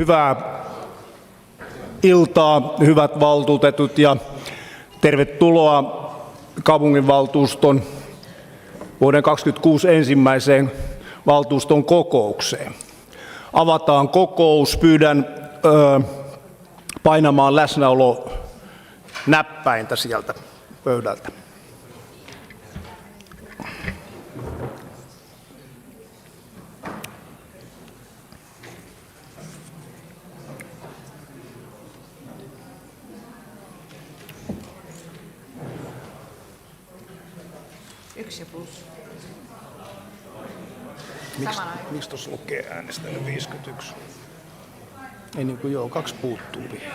Hyvää iltaa, hyvät valtuutetut, ja tervetuloa kaupunginvaltuuston vuoden 2026 ensimmäiseen valtuuston kokoukseen. Avataan kokous. Pyydän painamaan läsnäolo näppäintä sieltä pöydältä. Miksi tuossa lukee äänestänyt 51? Ei niin kuin 2 puuttuu vielä.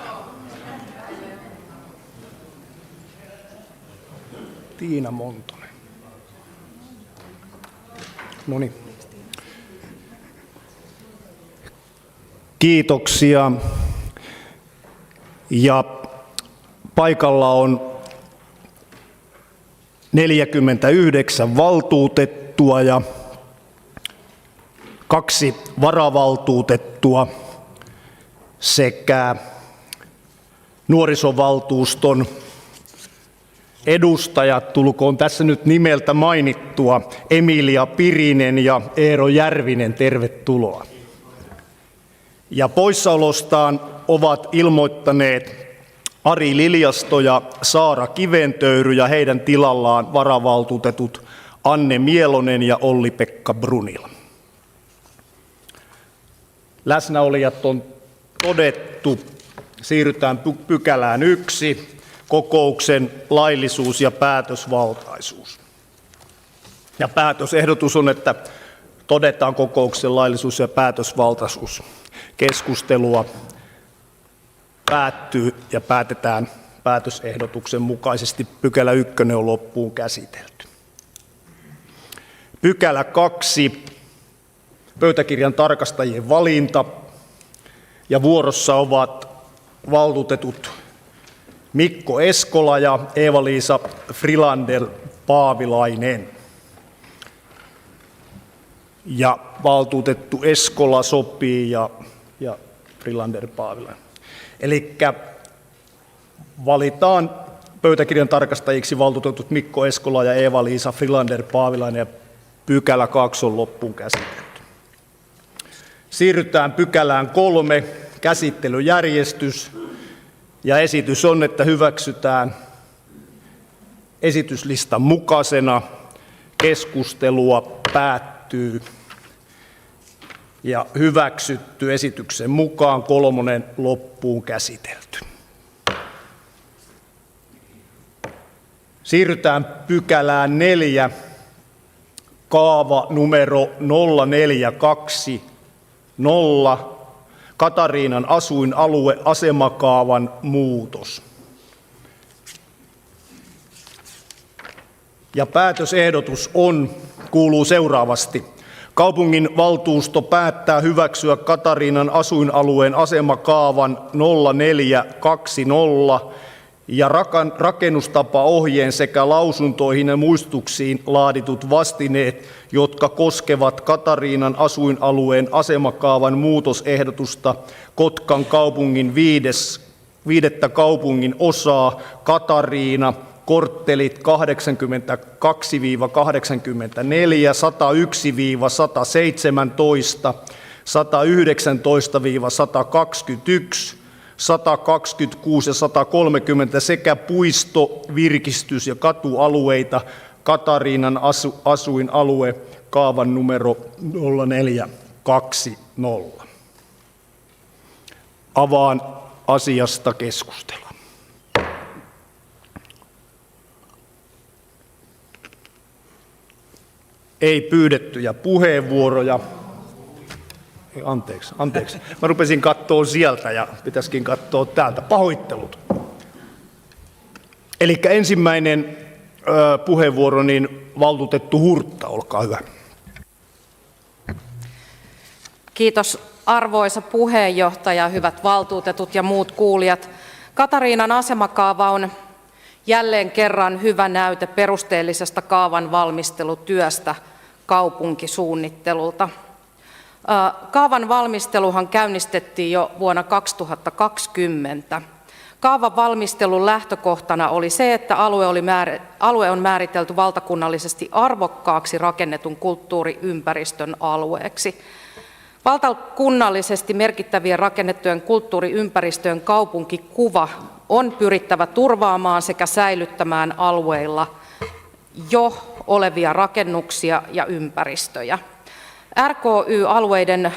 Tiina Montonen. Noniin. Kiitoksia. Ja paikalla on 49 valtuutettua ja 2 varavaltuutettua sekä nuorisovaltuuston edustajat, tulkoon tässä nyt nimeltä mainittua, Emilia Pirinen ja Eero Järvinen, tervetuloa. Ja poissaolostaan ovat ilmoittaneet Ari Liljasto ja Saara Kiventöyry ja heidän tilallaan varavaltuutetut Anne Mielonen ja Olli-Pekka Brunila. Läsnäolijat on todettu. Siirrytään pykälään 1, kokouksen laillisuus ja päätösvaltaisuus. Ja päätösehdotus on, että todetaan kokouksen laillisuus ja päätösvaltaisuus. Keskustelua päättyy ja päätetään päätösehdotuksen mukaisesti. Pykälä 1 on loppuun käsitelty. Pykälä 2. Pöytäkirjan tarkastajien valinta. Ja vuorossa ovat valtuutetut Mikko Eskola ja Eeva-Liisa Frilander-Paavilainen. Ja valtuutettu Eskola sopii ja Frilander-Paavilainen. Eli valitaan pöytäkirjan tarkastajiksi valtuutetut Mikko Eskola ja Eeva-Liisa Frilander-Paavilainen, ja pykälä 2 on loppuun käsitelty. Siirrytään pykälään 3, käsittelyjärjestys, ja esitys on, että hyväksytään esityslistan mukaisena. Keskustelua päättyy ja hyväksytty esityksen mukaan. 3 loppuun käsitelty. Siirrytään pykälään 4, kaava numero 0420, Katariinan asuinalue, asemakaavan muutos. Ja päätösehdotus kuuluu seuraavasti. Kaupunginvaltuusto päättää hyväksyä Katariinan asuinalueen asemakaavan 0420 ja rakennustapaohjeen sekä lausuntoihin ja muistutuksiin laaditut vastineet, jotka koskevat Katariinan asuinalueen asemakaavan muutosehdotusta Kotkan kaupungin 5. kaupungin osaa Katariina, korttelit 82-84, 101-117, 119-121, 126 ja 130 sekä puisto-, virkistys- ja katualueita Katariinan asuinalue kaavan numero 0420. Avaan asiasta keskustelua. Ei pyydettyjä puheenvuoroja. Anteeksi. Mä rupesin katsoa sieltä ja pitäisikin katsoa täältä. Pahoittelut. Eli ensimmäinen puheenvuoro, niin valtuutettu Hurtta, olkaa hyvä. Kiitos arvoisa puheenjohtaja, hyvät valtuutetut ja muut kuulijat. Katariinan asemakaava on jälleen kerran hyvä näyte perusteellisesta kaavan valmistelutyöstä kaupunkisuunnittelulta. Kaavan valmisteluhan käynnistettiin jo vuonna 2020. Kaavan valmistelun lähtökohtana oli se, että alue on määritelty valtakunnallisesti arvokkaaksi rakennetun kulttuuriympäristön alueeksi. Valtakunnallisesti merkittävien rakennettujen kulttuuriympäristöjen kaupunkikuva on pyrittävä turvaamaan sekä säilyttämään alueilla jo olevia rakennuksia ja ympäristöjä. RKY-alueiden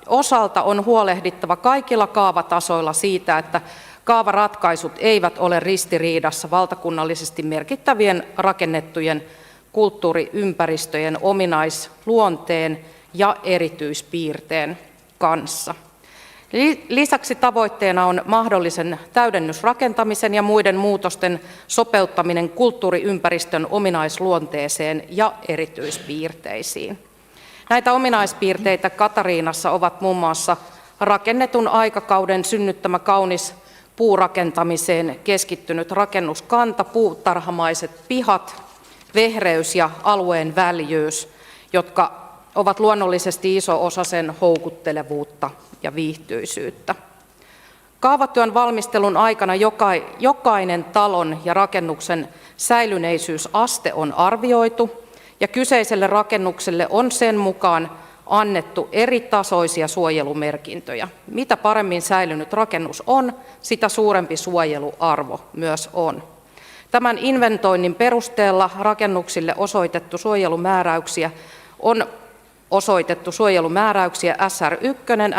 osalta on huolehdittava kaikilla kaavatasoilla siitä, että kaavaratkaisut eivät ole ristiriidassa valtakunnallisesti merkittävien rakennettujen kulttuuriympäristöjen ominaisluonteen ja erityispiirteen kanssa. Lisäksi tavoitteena on mahdollisen täydennysrakentamisen ja muiden muutosten sopeuttaminen kulttuuriympäristön ominaisluonteeseen ja erityispiirteisiin. Näitä ominaispiirteitä Katariinassa ovat muun muassa rakennetun aikakauden synnyttämä kaunis puurakentamiseen keskittynyt rakennuskanta, puutarhamaiset pihat, vehreys ja alueen väljyys, jotka ovat luonnollisesti iso osa sen houkuttelevuutta ja viihtyisyyttä. Kaavatyön valmistelun aikana jokainen talon ja rakennuksen säilyneisysaste on arvioitu ja kyseiselle rakennukselle on sen mukaan annettu eri tasoisia suojelumerkintöjä. Mitä paremmin säilynyt rakennus on, sitä suurempi suojeluarvo myös on. Tämän inventoinnin perusteella rakennuksille osoitettu suojelumääräyksiä on osoitettu suojelumääräyksiä SR1,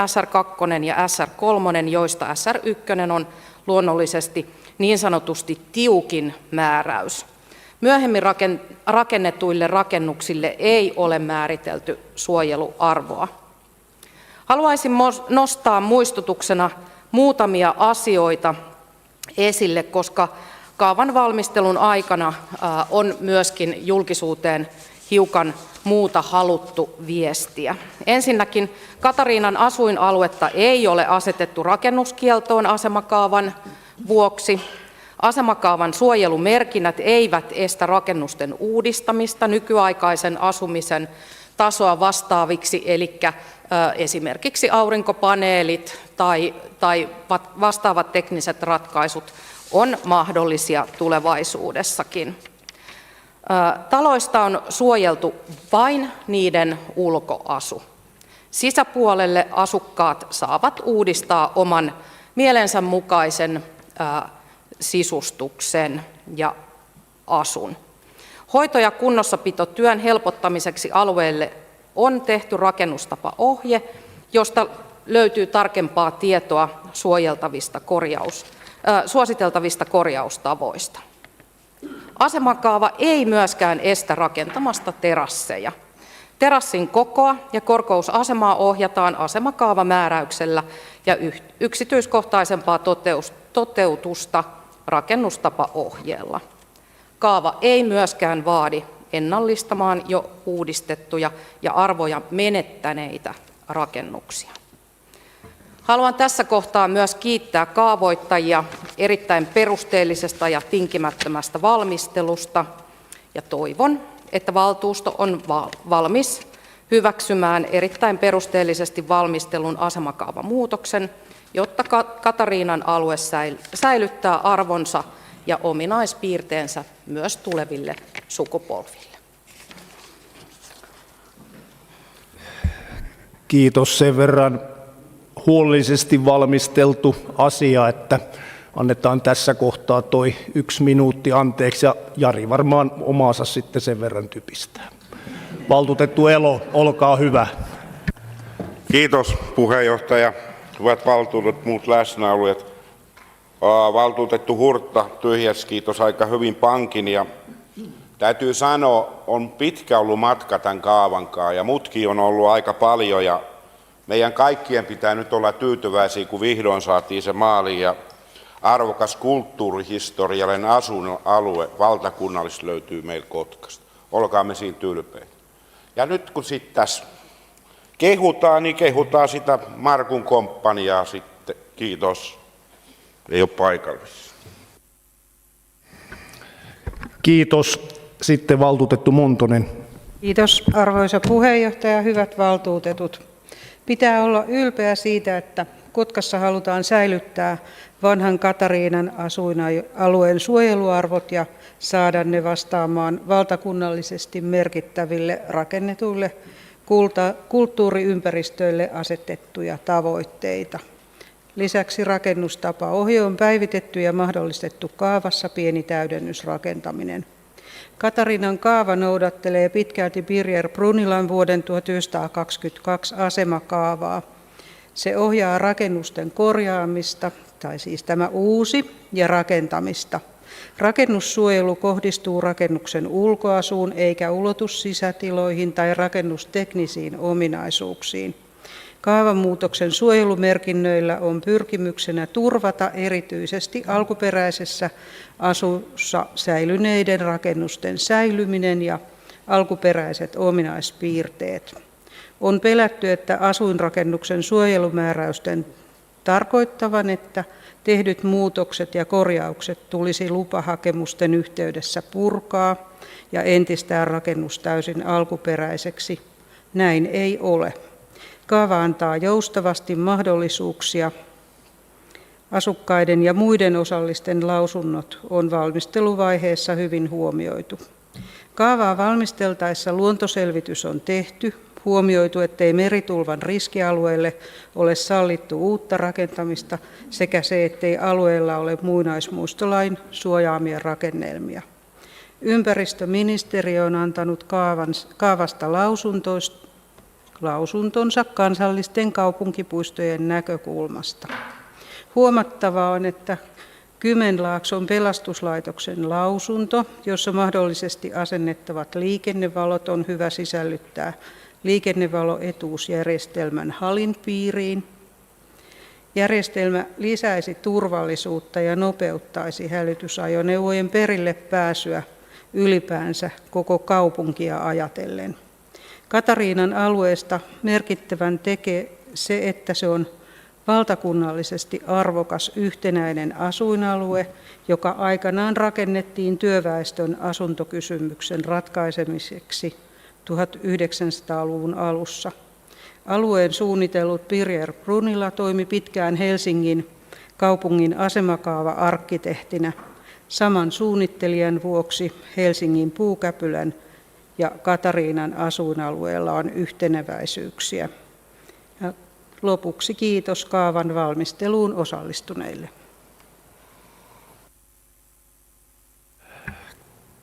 SR2 ja SR3, joista SR1 on luonnollisesti niin sanotusti tiukin määräys. Myöhemmin rakennetuille rakennuksille ei ole määritelty suojeluarvoa. Haluaisin nostaa muistutuksena muutamia asioita esille, koska kaavan valmistelun aikana on myöskin julkisuuteen hiukan muuta haluttu viestiä. Ensinnäkin Katariinan asuinaluetta ei ole asetettu rakennuskieltoon asemakaavan vuoksi. Asemakaavan suojelumerkinnät eivät estä rakennusten uudistamista nykyaikaisen asumisen tasoa vastaaviksi, eli esimerkiksi aurinkopaneelit tai vastaavat tekniset ratkaisut on mahdollisia tulevaisuudessakin. Taloista on suojeltu vain niiden ulkoasu. Sisäpuolelle asukkaat saavat uudistaa oman mielensä mukaisen sisustuksen ja asun. Hoito- ja kunnossapitotyön helpottamiseksi alueelle on tehty rakennustapaohje, josta löytyy tarkempaa tietoa suositeltavista korjaustavoista. Asemakaava ei myöskään estä rakentamasta terasseja. Terassin kokoa ja korkeusasemaa ohjataan asemakaavamääräyksellä ja yksityiskohtaisempaa toteutusta rakennustapaohjeella. Kaava ei myöskään vaadi ennallistamaan jo uudistettuja ja arvoja menettäneitä rakennuksia. Haluan tässä kohtaa myös kiittää kaavoittajia erittäin perusteellisesta ja tinkimättömästä valmistelusta ja toivon, että valtuusto on valmis hyväksymään erittäin perusteellisesti valmistelun asemakaavamuutoksen, jotta Katariinan alue säilyttää arvonsa ja ominaispiirteensä myös tuleville sukupolville. Kiitos, sen verran huolellisesti valmisteltu asia, että annetaan tässä kohtaa toi 1 minuutti anteeksi ja Jari varmaan omaansa sitten sen verran typistää. Valtuutettu Elo, olkaa hyvä. Kiitos puheenjohtaja. Hyvät valtuutetut, muut läsnäolijat. Valtuutettu Hurtta tyhjäsi, kiitos, aika hyvin pankin ja täytyy sanoa, on pitkä ollut matka tämän kaavankaan ja mutki on ollut aika paljon ja meidän kaikkien pitää nyt olla tyytyväisiä, kun vihdoin saatiin se maaliin ja arvokas kulttuurihistoriallinen asuinalue valtakunnallisesti löytyy meillä Kotkasta. Olkaamme siinä ylpeitä. Ja nyt kun sitten tässä kehutaan, niin kehutaan sitä Markun komppaniaa sitten. Kiitos. Ei ole paikallisissa. Kiitos. Sitten valtuutettu Montonen. Kiitos arvoisa puheenjohtaja, hyvät valtuutetut. Pitää olla ylpeä siitä, että Kotkassa halutaan säilyttää vanhan Katariinan asuinalueen suojeluarvot ja saada ne vastaamaan valtakunnallisesti merkittäville rakennetuille kulttuuriympäristöille asetettuja tavoitteita. Lisäksi rakennustapaohje on päivitetty ja mahdollistettu kaavassa pieni täydennysrakentaminen. Katariinan kaava noudattelee pitkälti Birger Brunilan vuoden 1922 asemakaavaa. Se ohjaa rakennusten korjaamista, tai siis tämä uusi, ja rakentamista. Rakennussuojelu kohdistuu rakennuksen ulkoasuun eikä ulotu sisätiloihin tai rakennusteknisiin ominaisuuksiin. Kaavamuutoksen suojelumerkinnöillä on pyrkimyksenä turvata erityisesti alkuperäisessä asussa säilyneiden rakennusten säilyminen ja alkuperäiset ominaispiirteet. On pelätty, että asuinrakennuksen suojelumääräysten tarkoittavan, että tehdyt muutokset ja korjaukset tulisi lupahakemusten yhteydessä purkaa ja entistää rakennus täysin alkuperäiseksi. Näin ei ole. Kaava antaa joustavasti mahdollisuuksia. Asukkaiden ja muiden osallisten lausunnot on valmisteluvaiheessa hyvin huomioitu. Kaavaa valmisteltaessa luontoselvitys on tehty, huomioitu, ettei meritulvan riskialueelle ole sallittu uutta rakentamista sekä se, ettei alueella ole muinaismuistolain suojaamia rakennelmia. Ympäristöministeriö on antanut kaavasta lausuntonsa kansallisten kaupunkipuistojen näkökulmasta. Huomattavaa on, että Kymenlaakson pelastuslaitoksen lausunto, jossa mahdollisesti asennettavat liikennevalot on hyvä sisällyttää liikennevaloetuusjärjestelmän HALin piiriin. Järjestelmä lisäisi turvallisuutta ja nopeuttaisi hälytysajoneuvojen perille pääsyä ylipäänsä koko kaupunkia ajatellen. Katariinan alueesta merkittävän tekee se, että se on valtakunnallisesti arvokas yhtenäinen asuinalue, joka aikanaan rakennettiin työväestön asuntokysymyksen ratkaisemiseksi 1900-luvun alussa. Alueen suunnitellut Birger Brunila toimi pitkään Helsingin kaupungin asemakaava-arkkitehtinä. Saman suunnittelijan vuoksi Helsingin Puukäpylän ja Katariinan asuinalueella on yhteneväisyyksiä. Ja lopuksi kiitos kaavan valmisteluun osallistuneille.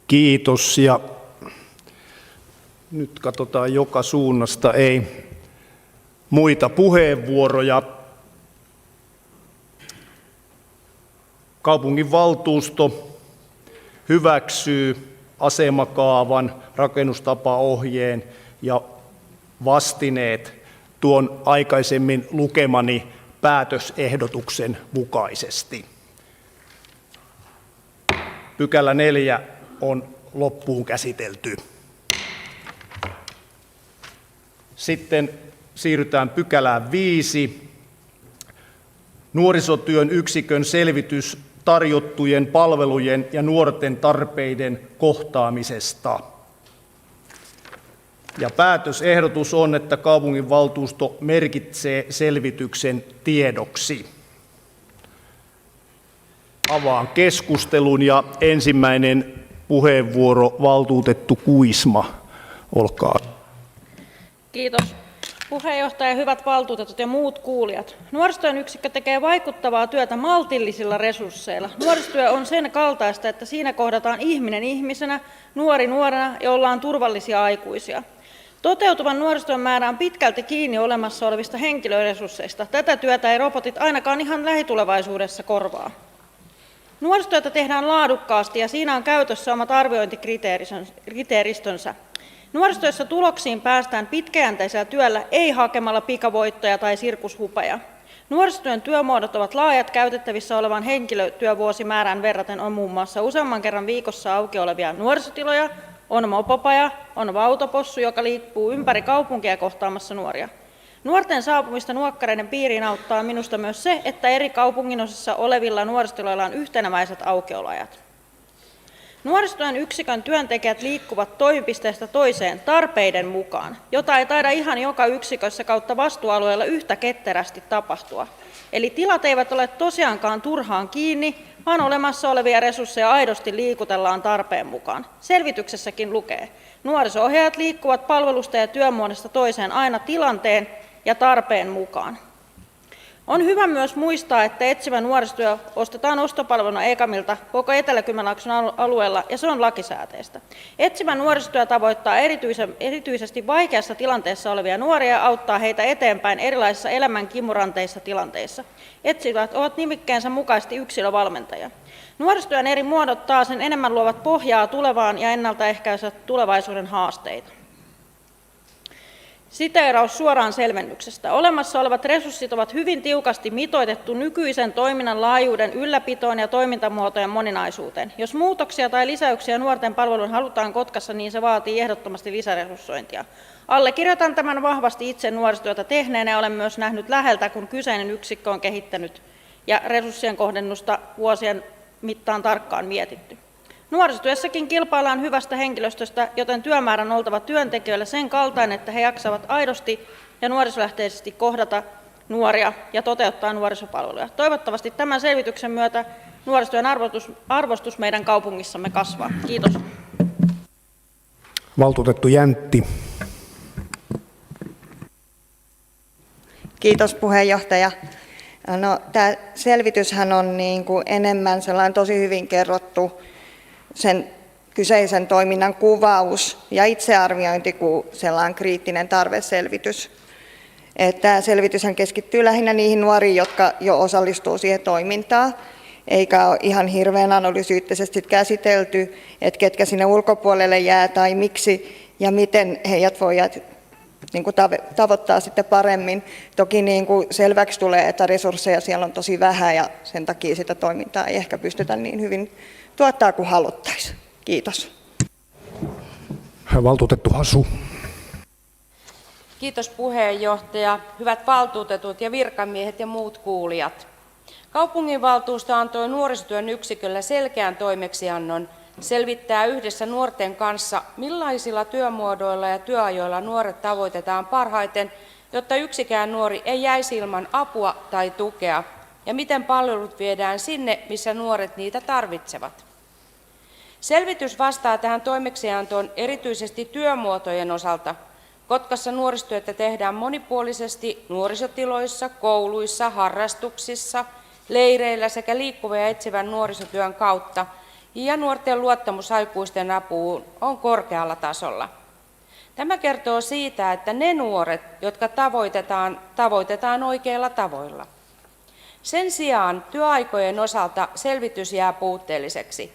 Kiitos. Ja nyt katsotaan joka suunnasta, ei muita puheenvuoroja. Kaupunginvaltuusto hyväksyy asemakaavan, rakennustapaohjeen ja vastineet tuon aikaisemmin lukemani päätösehdotuksen mukaisesti. Pykälä 4 on loppuun käsitelty. Sitten siirrytään pykälään 5. Nuorisotyön yksikön selvitys tarjottujen palvelujen ja nuorten tarpeiden kohtaamisesta. Ja päätösehdotus on, että kaupunginvaltuusto merkitsee selvityksen tiedoksi. Avaan keskustelun ja ensimmäinen puheenvuoro valtuutettu Kuisma. Olkaa. Kiitos. Puheenjohtaja, hyvät valtuutetut ja muut kuulijat. Nuorisotyön yksikkö tekee vaikuttavaa työtä maltillisilla resursseilla. Nuorisotyö on sen kaltaista, että siinä kohdataan ihminen ihmisenä, nuori nuorena ja ollaan turvallisia aikuisia. Toteutuvan nuorisotyön määrä on pitkälti kiinni olemassa olevista henkilöresursseista. Tätä työtä ei robotit ainakaan ihan lähitulevaisuudessa korvaa. Nuorisotyötä tehdään laadukkaasti ja siinä on käytössä omat arviointikriteeristönsä. Nuorisotyössä tuloksiin päästään pitkäjänteisellä työllä, ei hakemalla pikavoittoja tai sirkushupeja. Nuorisotyön työmuodot ovat laajat, käytettävissä olevan henkilötyövuosimäärään verraten on muun muassa useamman kerran viikossa auki olevia nuorisotiloja, on mopopaja, on vautapossu, joka liikkuu ympäri kaupunkia kohtaamassa nuoria. Nuorten saapumista nuokkareiden piiriin auttaa minusta myös se, että eri kaupunginosissa olevilla nuorisotiloilla on yhtenäväiset aukioloajat. Nuorisotyön yksikön työntekijät liikkuvat toimipisteestä toiseen tarpeiden mukaan, jota ei taida ihan joka yksikössä kautta vastuualueella yhtä ketterästi tapahtua. Eli tilat eivät ole tosiaankaan turhaan kiinni, vaan olemassa olevia resursseja aidosti liikutellaan tarpeen mukaan. Selvityksessäkin lukee, nuoriso-ohjaajat liikkuvat palvelusta ja työmuodosta toiseen aina tilanteen ja tarpeen mukaan. On hyvä myös muistaa, että etsivä nuorisotyö ostetaan ostopalveluna EKAMilta koko Etelä-Kymenlaakson alueella ja se on lakisääteistä. Etsivä nuorisotyö tavoittaa erityisesti vaikeassa tilanteessa olevia nuoria ja auttaa heitä eteenpäin erilaisissa elämän kimuranteissa tilanteissa. Etsivät ovat nimikkeensä mukaisesti yksilövalmentajia. Nuorisotyön eri muodot taas enemmän luovat pohjaa tulevaan ja ennaltaehkäisevät tulevaisuuden haasteita. Siteeraus suoraan selvennyksestä. Olemassa olevat resurssit ovat hyvin tiukasti mitoitettu nykyisen toiminnan laajuuden ylläpitoon ja toimintamuotojen moninaisuuteen. Jos muutoksia tai lisäyksiä nuorten palveluun halutaan Kotkassa, niin se vaatii ehdottomasti lisäresurssointia. Allekirjoitan tämän vahvasti itse nuorisotyötä tehneenä ja olen myös nähnyt läheltä, kun kyseinen yksikkö on kehittänyt ja resurssien kohdennusta vuosien mittaan tarkkaan mietitty. Nuorisotyössäkin kilpaillaan hyvästä henkilöstöstä, joten työmäärän on oltava työntekijöille sen kaltainen, että he jaksavat aidosti ja nuorisolähteisesti kohdata nuoria ja toteuttaa nuorisopalveluja. Toivottavasti tämän selvityksen myötä nuorisotyön arvostus meidän kaupungissamme kasvaa. Kiitos. Valtuutettu Jäntti. Kiitos puheenjohtaja. No, tämä selvityshän on niin kuin enemmän sellainen tosi hyvin kerrottu sen kyseisen toiminnan kuvaus ja itsearviointi kuin sellainen kriittinen tarveselvitys. Tämä selvityshän keskittyy lähinnä niihin nuoriin, jotka jo osallistuu siihen toimintaan, eikä ole ihan hirveän analysyyttisesti käsitelty, että ketkä sinne ulkopuolelle jää tai miksi ja miten heidät voidaan niin kuin tavoittaa sitten paremmin. Toki niin kuin selväksi tulee, että resursseja siellä on tosi vähän ja sen takia sitä toimintaa ei ehkä pystytä niin hyvin tuottaa kuin haluttaisiin. Kiitos. Valtuutettu Hasu. Kiitos puheenjohtaja, hyvät valtuutetut ja virkamiehet ja muut kuulijat. Kaupunginvaltuusto antoi nuorisotyön yksikölle selkeän toimeksiannon selvittää yhdessä nuorten kanssa, millaisilla työmuodoilla ja työajoilla nuoret tavoitetaan parhaiten, jotta yksikään nuori ei jäisi ilman apua tai tukea, ja miten palvelut viedään sinne, missä nuoret niitä tarvitsevat. Selvitys vastaa tähän toimeksiantoon erityisesti työmuotojen osalta. Kotkassa nuorisotyötä tehdään monipuolisesti nuorisotiloissa, kouluissa, harrastuksissa, leireillä sekä liikkuvan ja etsivän nuorisotyön kautta, ja nuorten luottamus aikuisten apuun on korkealla tasolla. Tämä kertoo siitä, että ne nuoret, jotka tavoitetaan oikeilla tavoilla. Sen sijaan työaikojen osalta selvitys jää puutteelliseksi.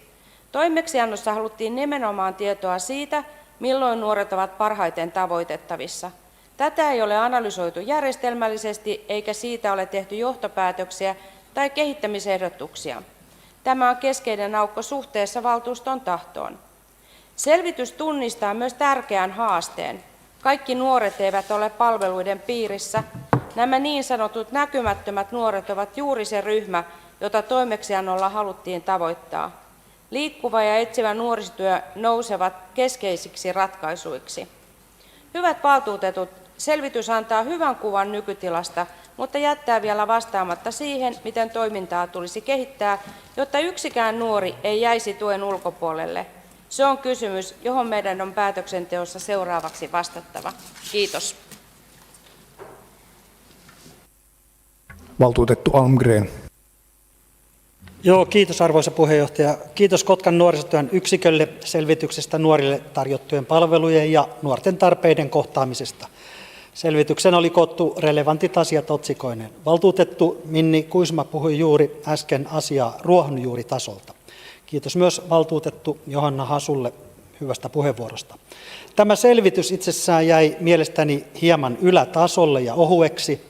Toimeksiannossa haluttiin nimenomaan tietoa siitä, milloin nuoret ovat parhaiten tavoitettavissa. Tätä ei ole analysoitu järjestelmällisesti eikä siitä ole tehty johtopäätöksiä tai kehittämisehdotuksia. Tämä on keskeinen aukko suhteessa valtuuston tahtoon. Selvitys tunnistaa myös tärkeän haasteen. Kaikki nuoret eivät ole palveluiden piirissä. Nämä niin sanotut näkymättömät nuoret ovat juuri se ryhmä, jota toimeksiannolla haluttiin tavoittaa. Liikkuva ja etsivä nuorisotyö nousevat keskeisiksi ratkaisuiksi. Hyvät valtuutetut, selvitys antaa hyvän kuvan nykytilasta, mutta jättää vielä vastaamatta siihen, miten toimintaa tulisi kehittää, jotta yksikään nuori ei jäisi tuen ulkopuolelle. Se on kysymys, johon meidän on päätöksenteossa seuraavaksi vastattava. Kiitos. Valtuutettu Almgren. Joo, kiitos arvoisa puheenjohtaja. Kiitos Kotkan nuorisotyön yksikölle selvityksestä nuorille tarjottujen palvelujen ja nuorten tarpeiden kohtaamisesta. Selvityksen oli koottu relevantit asiat otsikoineen. Valtuutettu Minni Kuisma puhui juuri äsken asiaa ruohonjuuritasolta. Kiitos myös valtuutettu Johanna Hasulle hyvästä puheenvuorosta. Tämä selvitys itsessään jäi mielestäni hieman ylätasolle ja ohueksi.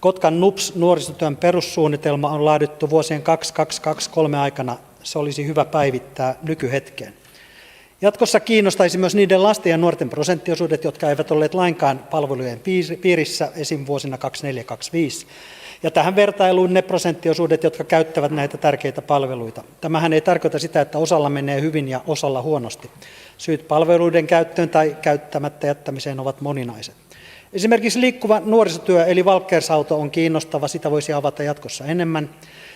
Kotkan NUPS-nuorisotyön perussuunnitelma on laadittu vuosien 2022-2023 aikana. Se olisi hyvä päivittää nykyhetkeen. Jatkossa kiinnostaisi myös niiden lasten ja nuorten prosenttiosuudet, jotka eivät olleet lainkaan palvelujen piirissä esim. Vuosina 24-25. Ja tähän vertailuun ne prosenttiosuudet, jotka käyttävät näitä tärkeitä palveluita. Tämähän ei tarkoita sitä, että osalla menee hyvin ja osalla huonosti. Syyt palveluiden käyttöön tai käyttämättä jättämiseen ovat moninaiset. Esimerkiksi liikkuva nuorisotyö eli Valkkersauto on kiinnostava, sitä voisi avata jatkossa enemmän.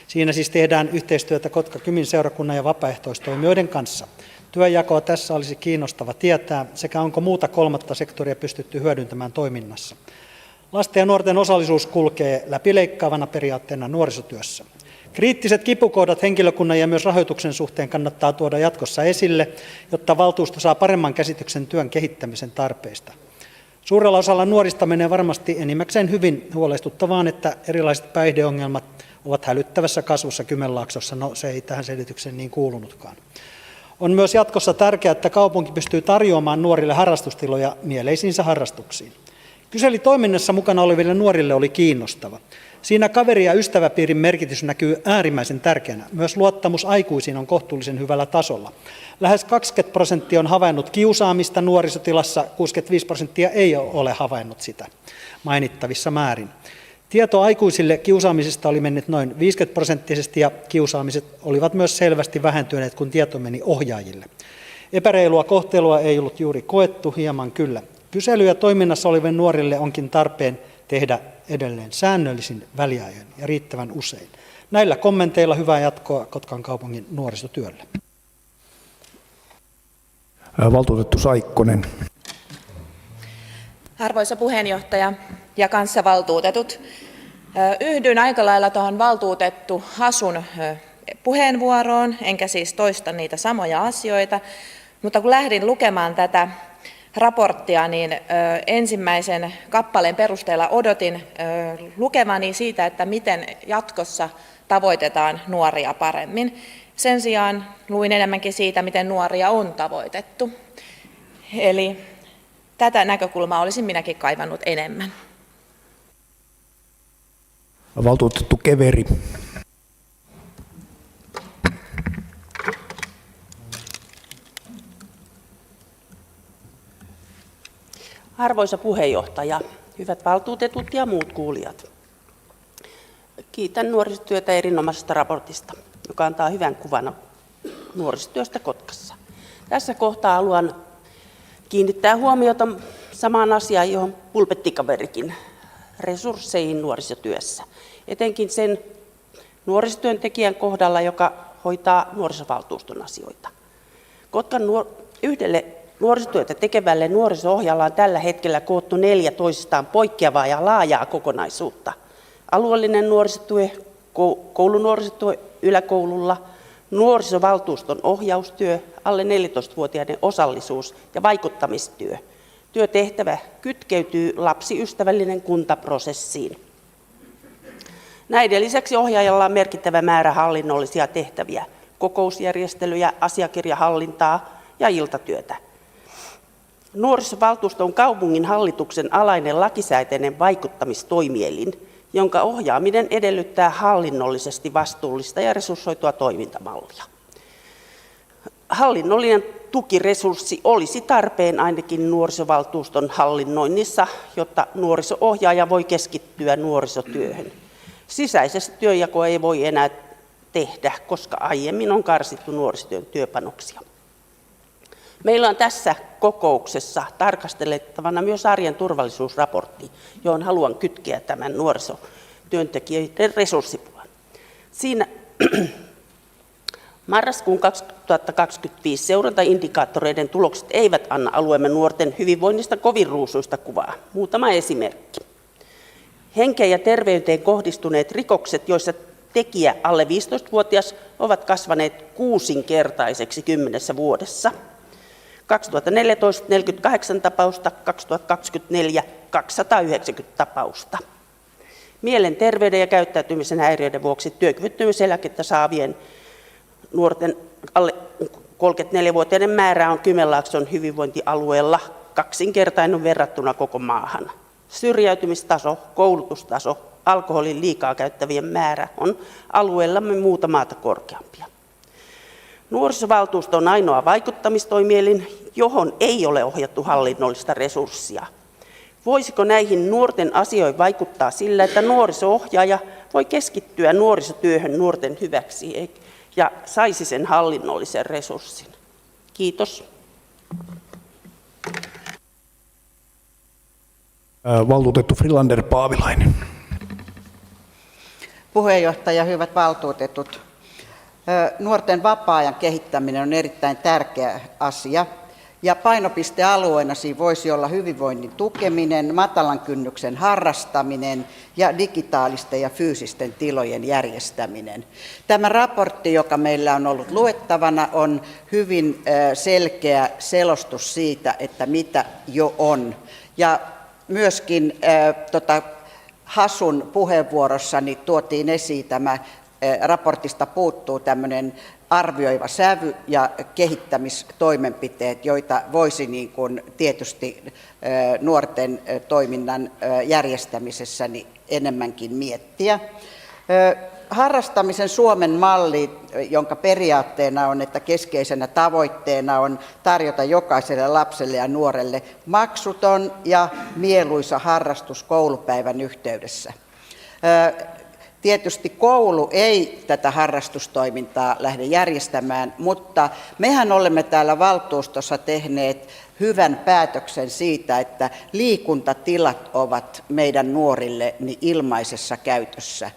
Siinä siis tehdään yhteistyötä Kotka-Kymin seurakunnan ja vapaaehtoistoimijoiden kanssa. Työnjakoa tässä olisi kiinnostava tietää, sekä onko muuta kolmatta sektoria pystytty hyödyntämään toiminnassa. Lasten ja nuorten osallisuus kulkee läpileikkaavana periaatteena nuorisotyössä. Kriittiset kipukohdat henkilökunnan ja myös rahoituksen suhteen kannattaa tuoda jatkossa esille, jotta valtuusto saa paremman käsityksen työn kehittämisen tarpeista. Suurella osalla nuorista menee varmasti enimmäkseen hyvin, huolestuttavaan, että erilaiset päihdeongelmat ovat hälyttävässä kasvussa Kymenlaaksossa. No, se ei tähän selitykseen niin kuulunutkaan. On myös jatkossa tärkeää, että kaupunki pystyy tarjoamaan nuorille harrastustiloja mieleisiinsä harrastuksiin. Kyselytoiminnassa mukana oleville nuorille oli kiinnostava. Siinä kaveri- ja ystäväpiirin merkitys näkyy äärimmäisen tärkeänä. Myös luottamus aikuisiin on kohtuullisen hyvällä tasolla. Lähes 20% on havainnut kiusaamista nuorisotilassa, 65% ei ole havainnut sitä mainittavissa määrin. Tieto aikuisille kiusaamisesta oli mennyt noin 50% ja kiusaamiset olivat myös selvästi vähentyneet, kun tieto meni ohjaajille. Epäreilua kohtelua ei ollut juuri koettu, hieman kyllä. Kyselyjä toiminnassa oleville nuorille onkin tarpeen tehdä edelleen säännöllisin väliajoin ja riittävän usein. Näillä kommenteilla hyvää jatkoa Kotkan kaupungin nuorisotyölle. Valtuutettu Saikkonen. Arvoisa puheenjohtaja ja kanssavaltuutetut, yhdyn aika lailla tuohon valtuutettu Hasun puheenvuoroon, enkä siis toista niitä samoja asioita, mutta kun lähdin lukemaan tätä raporttia, niin ensimmäisen kappaleen perusteella odotin lukevani siitä, että miten jatkossa tavoitetaan nuoria paremmin. Sen sijaan luin enemmänkin siitä, miten nuoria on tavoitettu. Eli tätä näkökulmaa olisin minäkin kaivannut enemmän. Valtuutettu Keveri. Arvoisa puheenjohtaja, hyvät valtuutetut ja muut kuulijat. Kiitän nuorisotyötä erinomaisesta raportista, joka antaa hyvän kuvan nuorisotyöstä Kotkassa. Tässä kohtaa haluan kiinnittää huomiota samaan asiaan, johon pulpettikaverikin, resursseihin nuorisotyössä. Etenkin sen nuorisotyöntekijän kohdalla, joka hoitaa nuorisovaltuuston asioita. Kotkan yhdelle nuorisotyötä tekevälle nuoriso-ohjaajalla on tällä hetkellä koottu 4 toisistaan poikkeavaa ja laajaa kokonaisuutta. Alueellinen nuorisotyö, koulunuorisotyö yläkoululla, nuorisovaltuuston ohjaustyö, alle 14-vuotiaiden osallisuus ja vaikuttamistyö. Työtehtävä kytkeytyy lapsiystävällinen kuntaprosessiin. Näiden lisäksi ohjaajalla on merkittävä määrä hallinnollisia tehtäviä, kokousjärjestelyjä, asiakirjahallintaa ja iltatyötä. Nuorisovaltuusto on kaupungin hallituksen alainen lakisääteinen vaikuttamistoimielin, jonka ohjaaminen edellyttää hallinnollisesti vastuullista ja resurssoitua toimintamallia. Hallinnollinen tukiresurssi olisi tarpeen ainakin nuorisovaltuuston hallinnoinnissa, jotta nuoriso-ohjaaja voi keskittyä nuorisotyöhön. Sisäisesti työnjakoa ei voi enää tehdä, koska aiemmin on karsittu nuorisotyön työpanoksia. Meillä on tässä kokouksessa tarkastelettavana myös arjen turvallisuusraportti, johon haluan kytkeä tämän nuorisotyöntekijöiden resurssipuolen. Siinä marraskuun 2025 seurantaindikaattoreiden tulokset eivät anna alueemme nuorten hyvinvoinnista kovin ruusuista kuvaa. Muutama esimerkki. Henkeen ja terveyteen kohdistuneet rikokset, joissa tekijä alle 15-vuotias ovat kasvaneet 6-kertaiseksi 10 vuodessa. 2014 48 tapausta, 2024 290 tapausta. Mielenterveyden ja käyttäytymisen häiriöiden vuoksi työkyvyttömyyseläkettä saavien nuorten alle 34-vuotiaiden määrä on Kymenlaakson hyvinvointialueella 2-kertainen verrattuna koko maahan. Syrjäytymistaso, koulutustaso, alkoholin liikaa käyttävien määrä on alueellamme muuta maata korkeampia. Nuorisovaltuusto on ainoa vaikuttamistoimielin, johon ei ole ohjattu hallinnollista resurssia. Voisiko näihin nuorten asioihin vaikuttaa sillä, että nuoriso-ohjaaja voi keskittyä nuorisotyöhön nuorten hyväksi ja saisi sen hallinnollisen resurssin. Kiitos. Valtuutettu Frilander Paavilainen. Puheenjohtaja, hyvät valtuutetut. Nuorten vapaa-ajan kehittäminen on erittäin tärkeä asia. Ja painopistealueena siinä voisi olla hyvinvoinnin tukeminen, matalan kynnyksen harrastaminen ja digitaalisten ja fyysisten tilojen järjestäminen. Tämä raportti, joka meillä on ollut luettavana, on hyvin selkeä selostus siitä, että mitä jo on. Ja myöskin Hasun puheenvuorossani tuotiin esiin tämä, raportista puuttuu tämmöinen arvioiva sävy ja kehittämistoimenpiteet, joita voisi niin kuin tietysti nuorten toiminnan järjestämisessä enemmänkin miettiä. Harrastamisen Suomen malli, jonka periaatteena on, että keskeisenä tavoitteena on tarjota jokaiselle lapselle ja nuorelle maksuton ja mieluisa harrastus koulupäivän yhteydessä. Tietysti koulu ei tätä harrastustoimintaa lähde järjestämään, mutta mehän olemme täällä valtuustossa tehneet hyvän päätöksen siitä, että liikuntatilat ovat meidän nuorille ilmaisessa käytössä.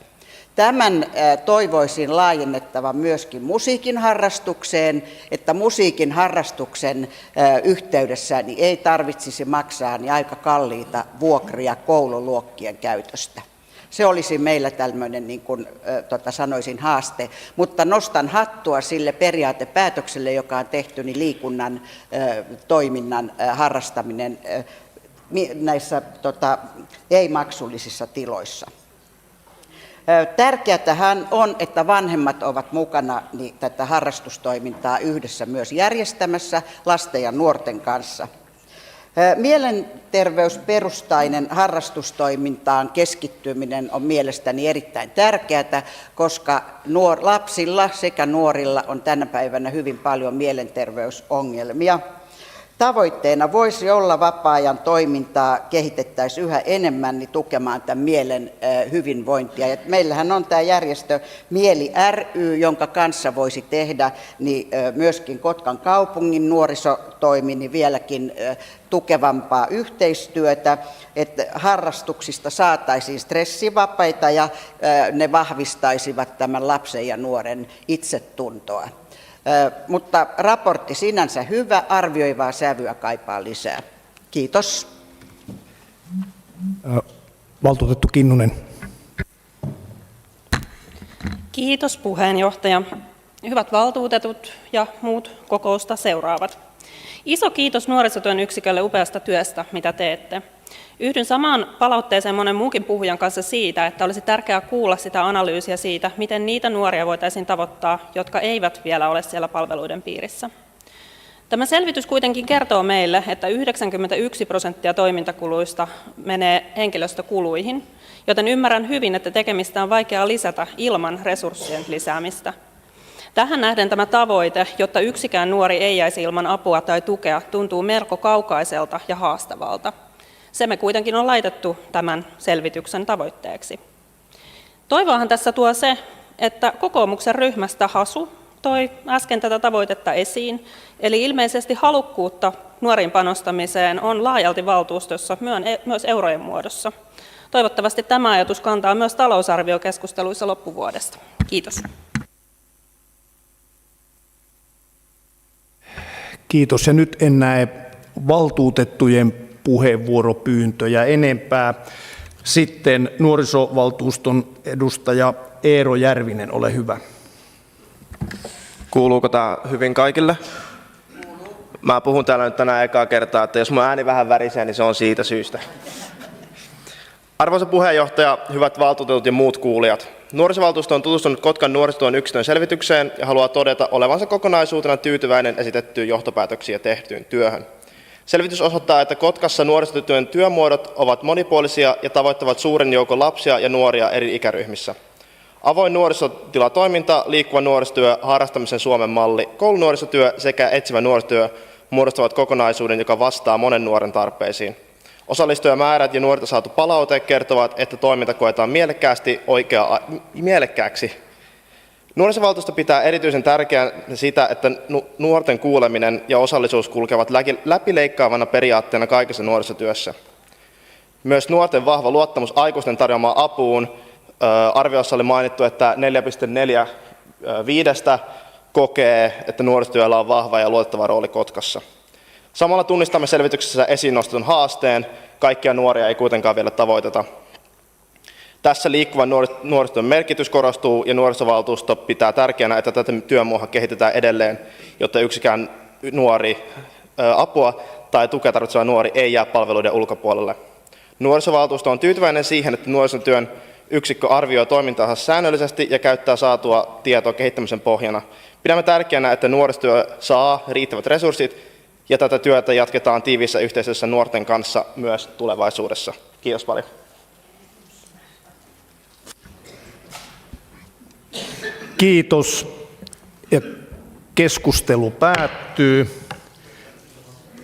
Tämän toivoisin laajennettavan myöskin musiikin harrastukseen, että musiikin harrastuksen yhteydessä ei tarvitsisi maksaa aika kalliita vuokria koululuokkien käytöstä. Se olisi meillä tämmöinen, niin kuin sanoisin, haaste, mutta nostan hattua sille periaatepäätökselle, joka on tehty, niin liikunnan toiminnan harrastaminen näissä ei-maksullisissa tiloissa. Tärkeätähän on, että vanhemmat ovat mukana tätä harrastustoimintaa yhdessä myös järjestämässä lasten ja nuorten kanssa. Mielenterveysperustainen harrastustoimintaan keskittyminen on mielestäni erittäin tärkeää, koska lapsilla sekä nuorilla on tänä päivänä hyvin paljon mielenterveysongelmia. Tavoitteena voisi olla vapaa-ajan toimintaa kehitettäisiin yhä enemmän tukemaan tämän mielen hyvinvointia. Ja meillähän on tämä järjestö Mieli ry, jonka kanssa voisi tehdä myöskin Kotkan kaupungin nuorisotoimi vieläkin tukevampaa yhteistyötä, että harrastuksista saataisiin stressivapaita ja ne vahvistaisivat tämän lapsen ja nuoren itsetuntoa. Mutta raportti sinänsä hyvä, arvioivaa sävyä kaipaa lisää. Kiitos. Valtuutettu Kinnunen. Kiitos puheenjohtaja. Hyvät valtuutetut ja muut kokousta seuraavat. Iso kiitos nuorisotyön yksikölle upeasta työstä, mitä teette. Yhdyn samaan palautteeseen monen muukin puhujan kanssa siitä, että olisi tärkeää kuulla sitä analyysiä siitä, miten niitä nuoria voitaisiin tavoittaa, jotka eivät vielä ole siellä palveluiden piirissä. Tämä selvitys kuitenkin kertoo meille, että 91% toimintakuluista menee henkilöstökuluihin, joten ymmärrän hyvin, että tekemistä on vaikeaa lisätä ilman resurssien lisäämistä. Tähän nähden tämä tavoite, jotta yksikään nuori ei jäisi ilman apua tai tukea, tuntuu melko kaukaiselta ja haastavalta. Se me kuitenkin on laitettu tämän selvityksen tavoitteeksi. Toivoahan tässä tuo se, että kokoomuksen ryhmästä Hasu toi äsken tätä tavoitetta esiin, eli ilmeisesti halukkuutta nuoriin panostamiseen on laajalti valtuustossa myös eurojen muodossa. Toivottavasti tämä ajatus kantaa myös talousarviokeskusteluissa loppuvuodesta. Kiitos. Kiitos. Ja nyt en näe valtuutettujen puheenvuoropyyntöjä enempää. Sitten nuorisovaltuuston edustaja Eero Järvinen, ole hyvä. Kuuluuko tämä hyvin kaikille? Mä puhun täällä nyt tänään ekaa kertaa, että jos mun ääni vähän värisee, niin se on siitä syystä. Arvoisa puheenjohtaja, hyvät valtuutetut ja muut kuulijat. Nuorisovaltuusto on tutustunut Kotkan nuorisotyön yksikön selvitykseen ja haluaa todeta olevansa kokonaisuutena tyytyväinen esitettyyn johtopäätöksiin ja tehtyyn työhön. Selvitys osoittaa, että Kotkassa nuorisotyön työmuodot ovat monipuolisia ja tavoittavat suuren joukon lapsia ja nuoria eri ikäryhmissä. Avoin nuorisotilatoiminta, liikkuva nuorisotyö, harrastamisen Suomen malli, koulunuorisotyö sekä etsivä nuorisotyö muodostavat kokonaisuuden, joka vastaa monen nuoren tarpeisiin. Osallistujamäärät ja nuorilta saatu palaute kertovat, että toiminta koetaan mielekkääksi. Nuorisovaltuusto pitää erityisen tärkeänä sitä, että nuorten kuuleminen ja osallisuus kulkevat läpileikkaavana periaatteena kaikessa nuorisotyössä. Myös nuorten vahva luottamus aikuisten tarjoamaan apuun. Arviossa oli mainittu, että 4,4/5 kokee, että nuorisotyöllä on vahva ja luotettava rooli Kotkassa. Samalla tunnistamme selvityksessä esiin nostetun haasteen. Kaikkia nuoria ei kuitenkaan vielä tavoiteta. Tässä liikkuvan nuorisotyön merkitys korostuu ja nuorisovaltuusto pitää tärkeänä, että tätä työmuotoa kehitetään edelleen, jotta yksikään nuori apua tai tukea tarvitseva nuori ei jää palveluiden ulkopuolelle. Nuorisovaltuusto on tyytyväinen siihen, että nuorisotyön yksikkö arvioi toimintaansa säännöllisesti ja käyttää saatua tietoa kehittämisen pohjana. Pidämme tärkeänä, että nuorisotyö saa riittävät resurssit ja tätä työtä jatketaan tiiviissä yhteistyössä nuorten kanssa myös tulevaisuudessa. Kiitos paljon. Kiitos. Ja keskustelu päättyy.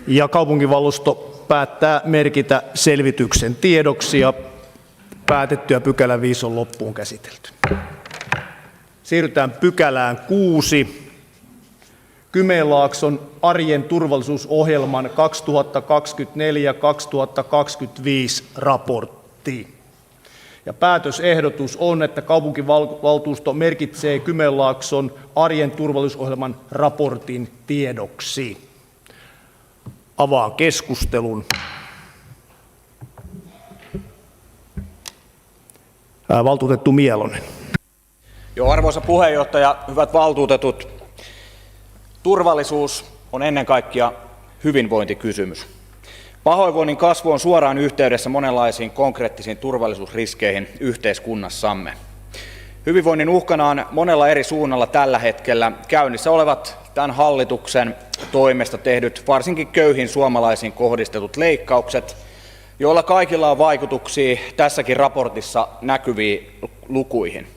Ja kaupunginvaltuusto päättää merkitä selvityksen tiedoksi ja päätettyä pykälä 5 on loppuun käsitelty. Siirrytään pykälään 6. Kymenlaakson arjen turvallisuusohjelman 2024-2025 raportti. Ja päätösehdotus on, että kaupunkivaltuusto merkitsee Kymenlaakson arjen turvallisuusohjelman raportin tiedoksi. Avaan keskustelun. Valtuutettu Mielonen. Joo, arvoisa puheenjohtaja, hyvät valtuutetut. Turvallisuus on ennen kaikkea hyvinvointikysymys. Pahoinvoinnin kasvu on suoraan yhteydessä monenlaisiin konkreettisiin turvallisuusriskeihin yhteiskunnassamme. Hyvinvoinnin uhkana on monella eri suunnalla tällä hetkellä käynnissä olevat tämän hallituksen toimesta tehdyt varsinkin köyhiin suomalaisiin kohdistetut leikkaukset, joilla kaikilla on vaikutuksia tässäkin raportissa näkyviin lukuihin.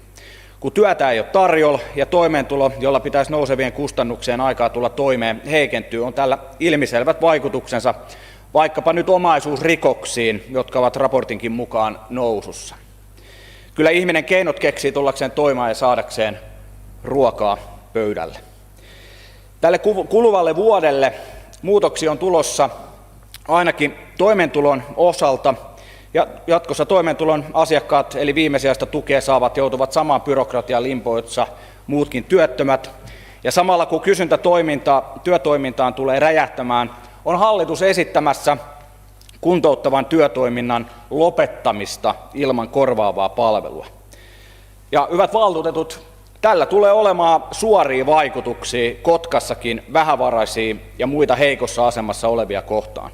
Kun työtä ei ole tarjolla ja toimeentulo, jolla pitäisi nousevien kustannuksien aikaa tulla toimeen, heikentyy, on tällä ilmiselvät vaikutuksensa vaikkapa nyt omaisuusrikoksiin, jotka ovat raportinkin mukaan nousussa. Kyllä ihminen keinot keksii tullakseen toimaan ja saadakseen ruokaa pöydälle. Tälle kuluvalle vuodelle muutoksia on tulossa ainakin toimeentulon osalta, ja jatkossa toimeentulon asiakkaat eli viimesijaista tukea saavat joutuvat samaan byrokratian limpoon, jossa muutkin työttömät. Ja samalla kun kysyntä työtoimintaan tulee räjähtämään, on hallitus esittämässä kuntouttavan työtoiminnan lopettamista ilman korvaavaa palvelua. Ja hyvät valtuutetut, tällä tulee olemaan suoria vaikutuksia Kotkassakin vähävaraisia ja muita heikossa asemassa olevia kohtaan.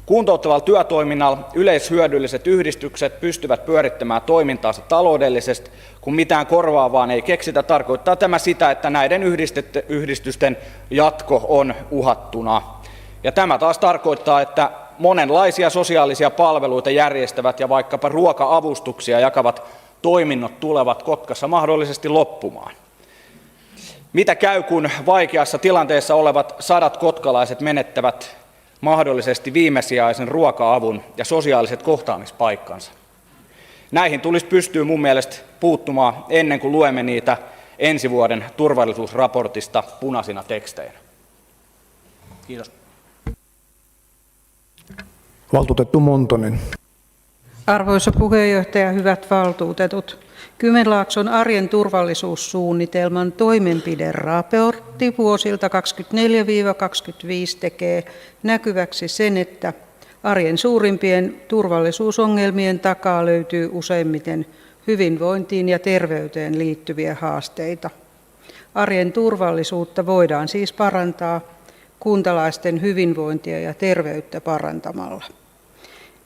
Kuntouttavalla työtoiminnalla yleishyödylliset yhdistykset pystyvät pyörittämään toimintaansa taloudellisesti, kun mitään korvaavaa ei keksitä. Tarkoittaa tämä sitä, että näiden yhdistysten jatko on uhattuna. Ja tämä taas tarkoittaa, että monenlaisia sosiaalisia palveluita järjestävät ja vaikkapa ruoka-avustuksia jakavat toiminnot tulevat Kotkassa mahdollisesti loppumaan. Mitä käy, kun vaikeassa tilanteessa olevat 100 kotkalaiset menettävät mahdollisesti viimesijaisen ruoka-avun ja sosiaaliset kohtaamispaikkansa? Näihin tulisi pystyä mun mielestä puuttumaan ennen kuin luemme niitä ensi vuoden turvallisuusraportista punaisina teksteinä. Kiitos. Valtuutettu Montonen. Arvoisa puheenjohtaja, hyvät valtuutetut. Kymenlaakson arjen turvallisuussuunnitelman toimenpideraportti vuosilta 2024-2025 tekee näkyväksi sen, että arjen suurimpien turvallisuusongelmien takaa löytyy useimmiten hyvinvointiin ja terveyteen liittyviä haasteita. Arjen turvallisuutta voidaan siis parantaa kuntalaisten hyvinvointia ja terveyttä parantamalla.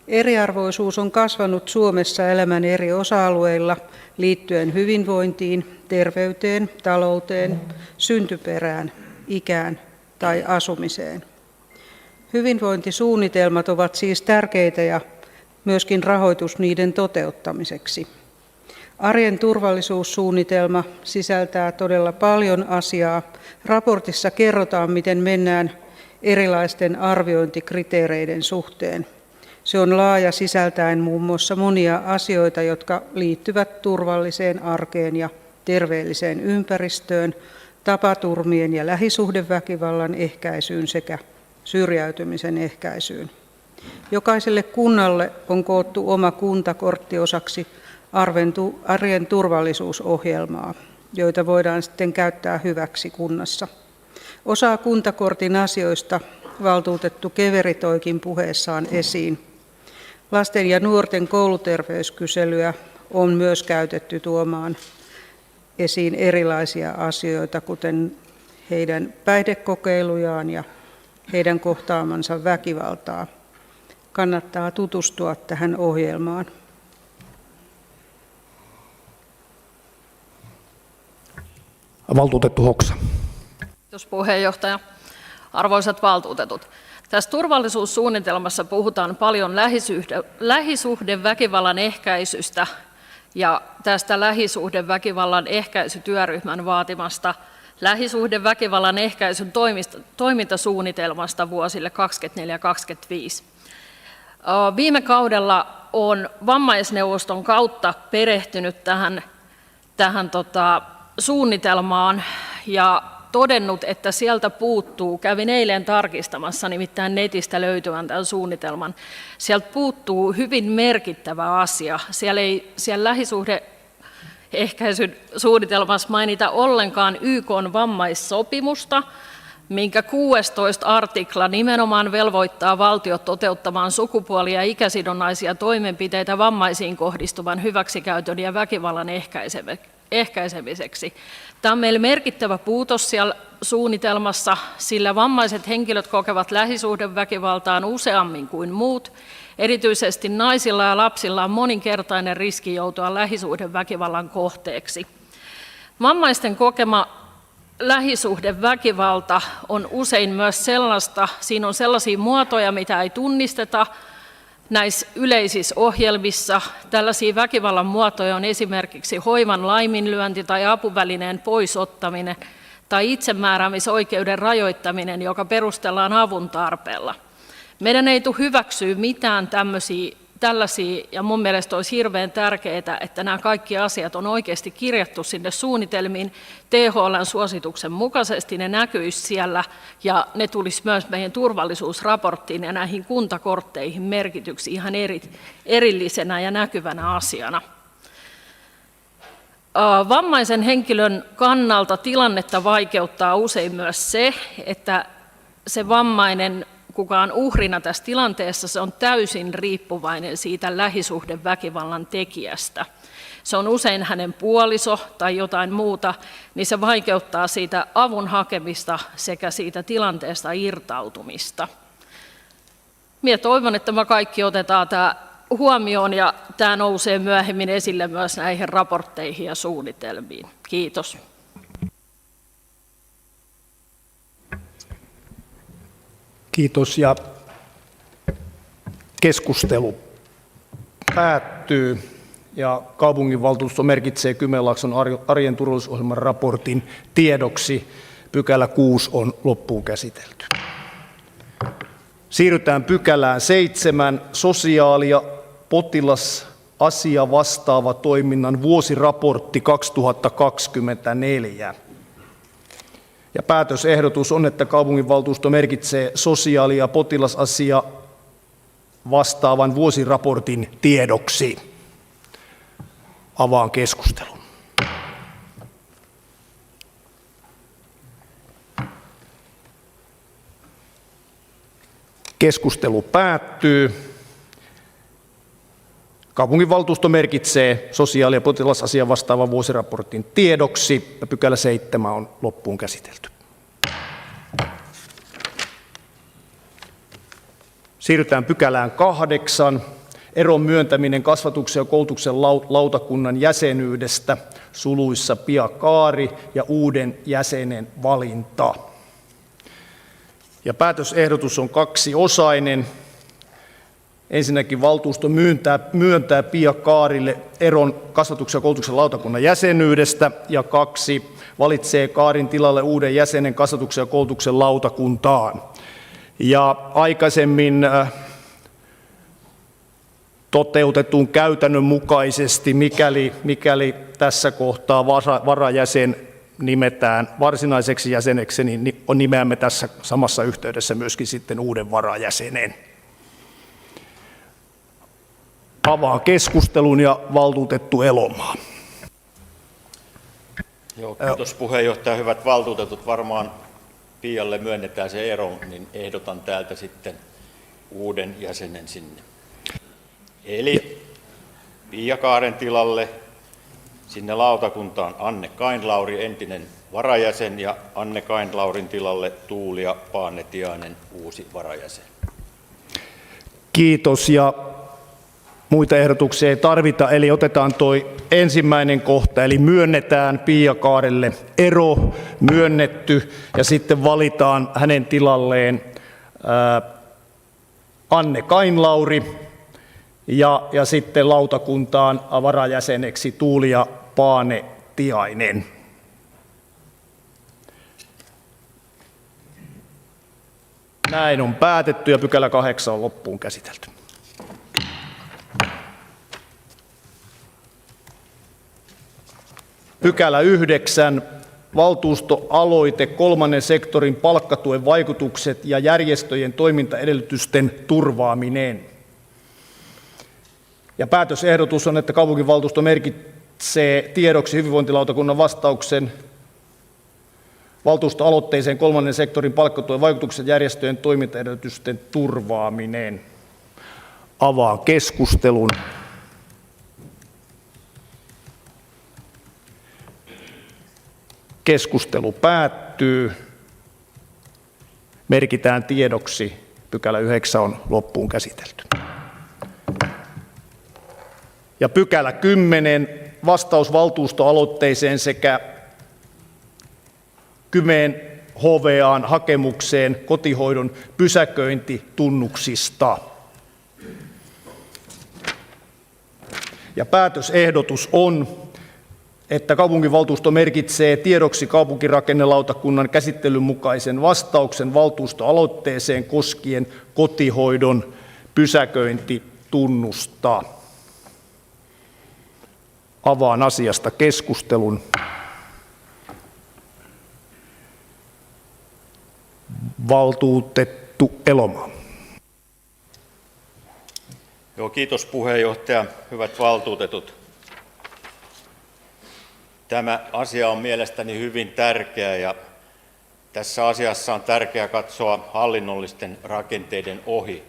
Eriarvoisuus on kasvanut Suomessa elämän eri osa-alueilla liittyen hyvinvointiin, terveyteen, talouteen, syntyperään, ikään tai asumiseen. Hyvinvointisuunnitelmat ovat siis tärkeitä ja myöskin rahoitus niiden toteuttamiseksi. Arjen turvallisuussuunnitelma sisältää todella paljon asiaa. Raportissa kerrotaan, miten mennään erilaisten arviointikriteereiden suhteen. Se on laaja sisältäen muun muassa monia asioita, jotka liittyvät turvalliseen arkeen ja terveelliseen ympäristöön, tapaturmien ja lähisuhdeväkivallan ehkäisyyn sekä syrjäytymisen ehkäisyyn. Jokaiselle kunnalle on koottu oma kuntakortti osaksi arjen turvallisuusohjelmaa, joita voidaan sitten käyttää hyväksi kunnassa. Osa kuntakortin asioista valtuutettu Keveri toikin puheessaan esiin. Lasten ja nuorten kouluterveyskyselyä on myös käytetty tuomaan esiin erilaisia asioita, kuten heidän päihdekokeilujaan ja heidän kohtaamansa väkivaltaa. Kannattaa tutustua tähän ohjelmaan. Valtuutettu Hoksa. Kiitos puheenjohtaja. Arvoisat valtuutetut. Tässä turvallisuussuunnitelmassa puhutaan paljon lähisuhdeväkivallan ehkäisystä ja tästä lähisuhdeväkivallan ehkäisytyöryhmän vaatimasta lähisuhdeväkivallan ehkäisyn toimintasuunnitelmasta vuosille 2024-2025. Viime kaudella on vammaisneuvoston kautta perehtynyt tähän suunnitelmaan ja todennut, että sieltä puuttuu, kävin eilen tarkistamassa nimittäin netistä löytyvän tämän suunnitelman, sieltä puuttuu hyvin merkittävä asia. Siellä lähisuhdeehkäisyn suunnitelmassa mainita ollenkaan YK:n vammaissopimusta, minkä 16 artikla nimenomaan velvoittaa valtiot toteuttamaan sukupuoli- ja ikäsidonnaisia toimenpiteitä vammaisiin kohdistuvan hyväksikäytön ja väkivallan ehkäisemiseksi. Tämä on meille merkittävä puutos siellä suunnitelmassa, sillä vammaiset henkilöt kokevat lähisuhdeväkivaltaan useammin kuin muut. Erityisesti naisilla ja lapsilla on moninkertainen riski joutua lähisuhdeväkivallan kohteeksi. Vammaisten kokema lähisuhdeväkivalta on usein myös sellaista, siinä on sellaisia muotoja, mitä ei tunnisteta näissä yleisissä ohjelmissa. Tällaisia väkivallan muotoja on esimerkiksi hoivan laiminlyönti tai apuvälineen poisottaminen tai itsemääräämisoikeuden rajoittaminen, joka perustellaan avun tarpeella. Meidän ei tule hyväksyä mitään tällaisia, ja mun mielestä olisi hirveän tärkeää, että nämä kaikki asiat on oikeasti kirjattu sinne suunnitelmiin. THL:n suosituksen mukaisesti ne näkyisi siellä, ja ne tulisi myös meidän turvallisuusraporttiin ja näihin kuntakortteihin merkityksi ihan erillisenä ja näkyvänä asiana. Vammaisen henkilön kannalta tilannetta vaikeuttaa usein myös se, että se vammainen, kuka on uhrina tässä tilanteessa, se on täysin riippuvainen siitä lähisuhdeväkivallan tekijästä. Se on usein hänen puoliso tai jotain muuta, niin se vaikeuttaa siitä avun hakemista sekä siitä tilanteesta irtautumista. Minä toivon, että me kaikki otetaan tämä huomioon ja tämä nousee myöhemmin esille myös näihin raportteihin ja suunnitelmiin. Kiitos. Kiitos ja keskustelu päättyy ja kaupunginvaltuusto merkitsee Kymenlaakson arjen turvallisuusohjelman raportin tiedoksi. Pykälä 6 on loppuun käsitelty. Siirrytään pykälään 7, sosiaali- ja potilasasia vastaava toiminnan vuosiraportti 2024. Ja päätösehdotus on, että kaupunginvaltuusto merkitsee sosiaali- ja potilasasia vastaavan vuosiraportin tiedoksi. Avaan keskustelun. Keskustelu päättyy. Kaupunginvaltuusto merkitsee sosiaali- ja potilasasian vastaavan vuosiraportin tiedoksi ja pykälä 7 on loppuun käsitelty. Siirrytään pykälään 8. Eron myöntäminen kasvatuksen ja koulutuksen lautakunnan jäsenyydestä, suluissa Pia Kaari ja uuden jäsenen valinta. Ja päätösehdotus on kaksiosainen. Ensinnäkin valtuusto myöntää Pia Kaarille eron kasvatuksen ja koulutuksen lautakunnan jäsenyydestä, ja 2 valitsee Kaarin tilalle uuden jäsenen kasvatuksen ja koulutuksen lautakuntaan. Ja aikaisemmin toteutetun käytännön mukaisesti, mikäli tässä kohtaa varajäsen nimetään varsinaiseksi jäseneksi, niin nimeämme tässä samassa yhteydessä myöskin sitten uuden varajäsenen. Avaan keskustelun ja valtuutettu Elomaa. Joo, kiitos puheenjohtaja. Hyvät valtuutetut, varmaan Pialle myönnetään se ero, niin ehdotan täältä sitten uuden jäsenen sinne. Eli Pia Kaaren tilalle sinne lautakuntaan Anne Kainlauri, entinen varajäsen, ja Anne Kainlaurin tilalle Tuulia Paanetiainen, uusi varajäsen. Kiitos, ja muita ehdotuksia ei tarvita, eli otetaan tuo ensimmäinen kohta, eli myönnetään Pia Kaarelle ero, myönnetty, ja sitten valitaan hänen tilalleen Anne Kainlauri, ja sitten lautakuntaan varajäseneksi Tuulia Paanetiainen. Näin on päätetty ja pykälä 8 on loppuun käsitelty. Pykälä 9. Valtuustoaloite kolmannen sektorin palkkatuen vaikutukset ja järjestöjen toimintaedellytysten turvaaminen. Ja päätösehdotus on, että kaupunginvaltuusto merkitsee tiedoksi hyvinvointilautakunnan vastauksen valtuustoaloitteeseen kolmannen sektorin palkkatuen vaikutukset järjestöjen toimintaedellytysten turvaaminen. Avaan keskustelun. Keskustelu päättyy. Merkitään tiedoksi. Pykälä 9 on loppuun käsitelty. Ja pykälä 10. Vastaus valtuustoaloitteeseen sekä Kymen HVA:n hakemukseen kotihoidon pysäköintitunnuksista. Ja päätösehdotus on, että kaupunginvaltuusto merkitsee tiedoksi kaupunkirakennelautakunnan käsittelyn mukaisen vastauksen valtuustoaloitteeseen koskien kotihoidon pysäköintitunnusta. Avaan asiasta keskustelun. Valtuutettu Elomaa. Joo, kiitos puheenjohtaja. Hyvät valtuutetut. Tämä asia on mielestäni hyvin tärkeä ja tässä asiassa on tärkeää katsoa hallinnollisten rakenteiden ohi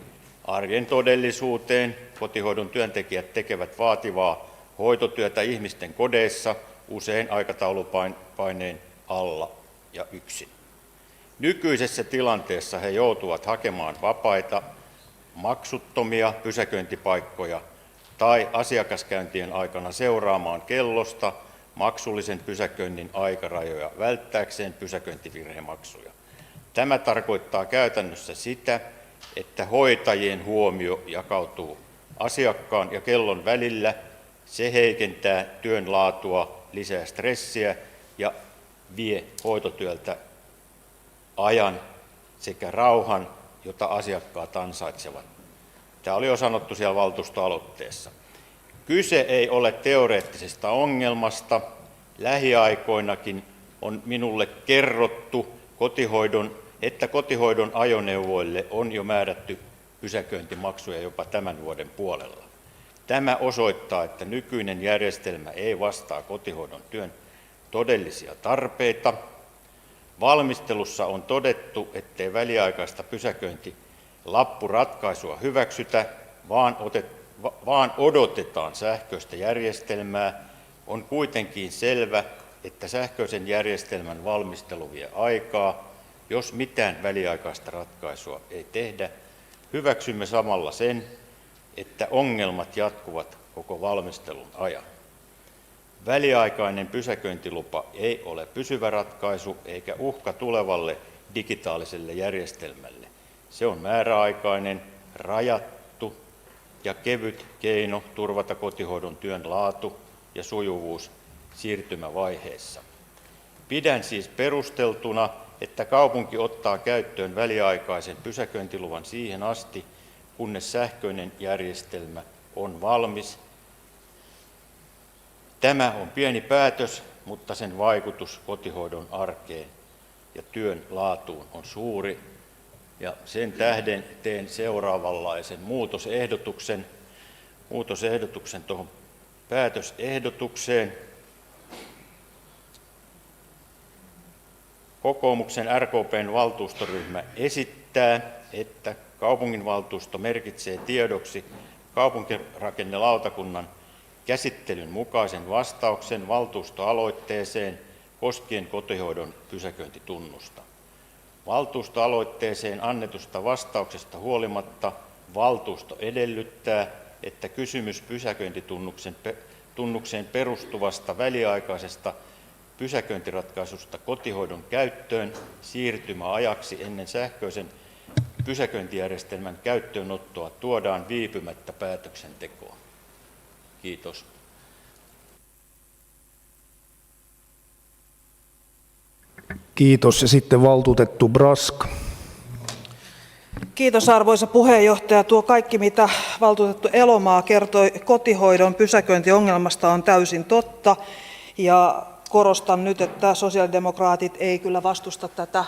arjen todellisuuteen. Kotihoidon työntekijät tekevät vaativaa hoitotyötä ihmisten kodeissa, usein aikataulupaineen alla ja yksin. Nykyisessä tilanteessa he joutuvat hakemaan vapaita, maksuttomia pysäköintipaikkoja tai asiakaskäyntien aikana seuraamaan kellosta maksullisen pysäköinnin aikarajoja välttääkseen pysäköintivirhemaksuja. Tämä tarkoittaa käytännössä sitä, että hoitajien huomio jakautuu asiakkaan ja kellon välillä. Se heikentää työn laatua, lisää stressiä ja vie hoitotyöltä ajan sekä rauhan, jota asiakkaat ansaitsevat. Tämä oli jo sanottu siellä valtuustoaloitteessa. Kyse ei ole teoreettisesta ongelmasta. Lähiaikoinakin on minulle kerrottu, että kotihoidon ajoneuvoille on jo määrätty pysäköintimaksuja jopa tämän vuoden puolella. Tämä osoittaa, että nykyinen järjestelmä ei vastaa kotihoidon työn todellisia tarpeita. Valmistelussa on todettu, ettei väliaikaista pysäköintilappuratkaisua hyväksytä, vaan odotetaan sähköistä järjestelmää. On kuitenkin selvä, että sähköisen järjestelmän valmistelu vie aikaa. Jos mitään väliaikaista ratkaisua ei tehdä, hyväksymme samalla sen, että ongelmat jatkuvat koko valmistelun ajan. Väliaikainen pysäköintilupa ei ole pysyvä ratkaisu eikä uhka tulevalle digitaaliselle järjestelmälle. Se on määräaikainen, rajattu ja kevyt keino turvata kotihoidon työn laatu ja sujuvuus siirtymävaiheessa. Pidän siis perusteltuna, että kaupunki ottaa käyttöön väliaikaisen pysäköintiluvan siihen asti, kunnes sähköinen järjestelmä on valmis. Tämä on pieni päätös, mutta sen vaikutus kotihoidon arkeen ja työn laatuun on suuri. Ja sen tähden teen seuraavanlaisen muutosehdotuksen tuohon päätösehdotukseen. Kokoomuksen RKP:n valtuustoryhmä esittää, että kaupunginvaltuusto merkitsee tiedoksi kaupunkirakennelautakunnan käsittelyn mukaisen vastauksen valtuustoaloitteeseen koskien kotihoidon pysäköintitunnusta. Valtuustoaloitteeseen annetusta vastauksesta huolimatta valtuusto edellyttää, että kysymys pysäköintitunnukseen perustuvasta väliaikaisesta pysäköintiratkaisusta kotihoidon käyttöön siirtymäajaksi ennen sähköisen pysäköintijärjestelmän käyttöönottoa tuodaan viipymättä päätöksentekoon. Kiitos. Kiitos. Ja sitten valtuutettu Brask. Kiitos arvoisa puheenjohtaja. Tuo kaikki, mitä valtuutettu Elomaa kertoi kotihoidon pysäköintiongelmasta, on täysin totta. Ja korostan nyt, että sosiaalidemokraatit ei kyllä vastusta tätä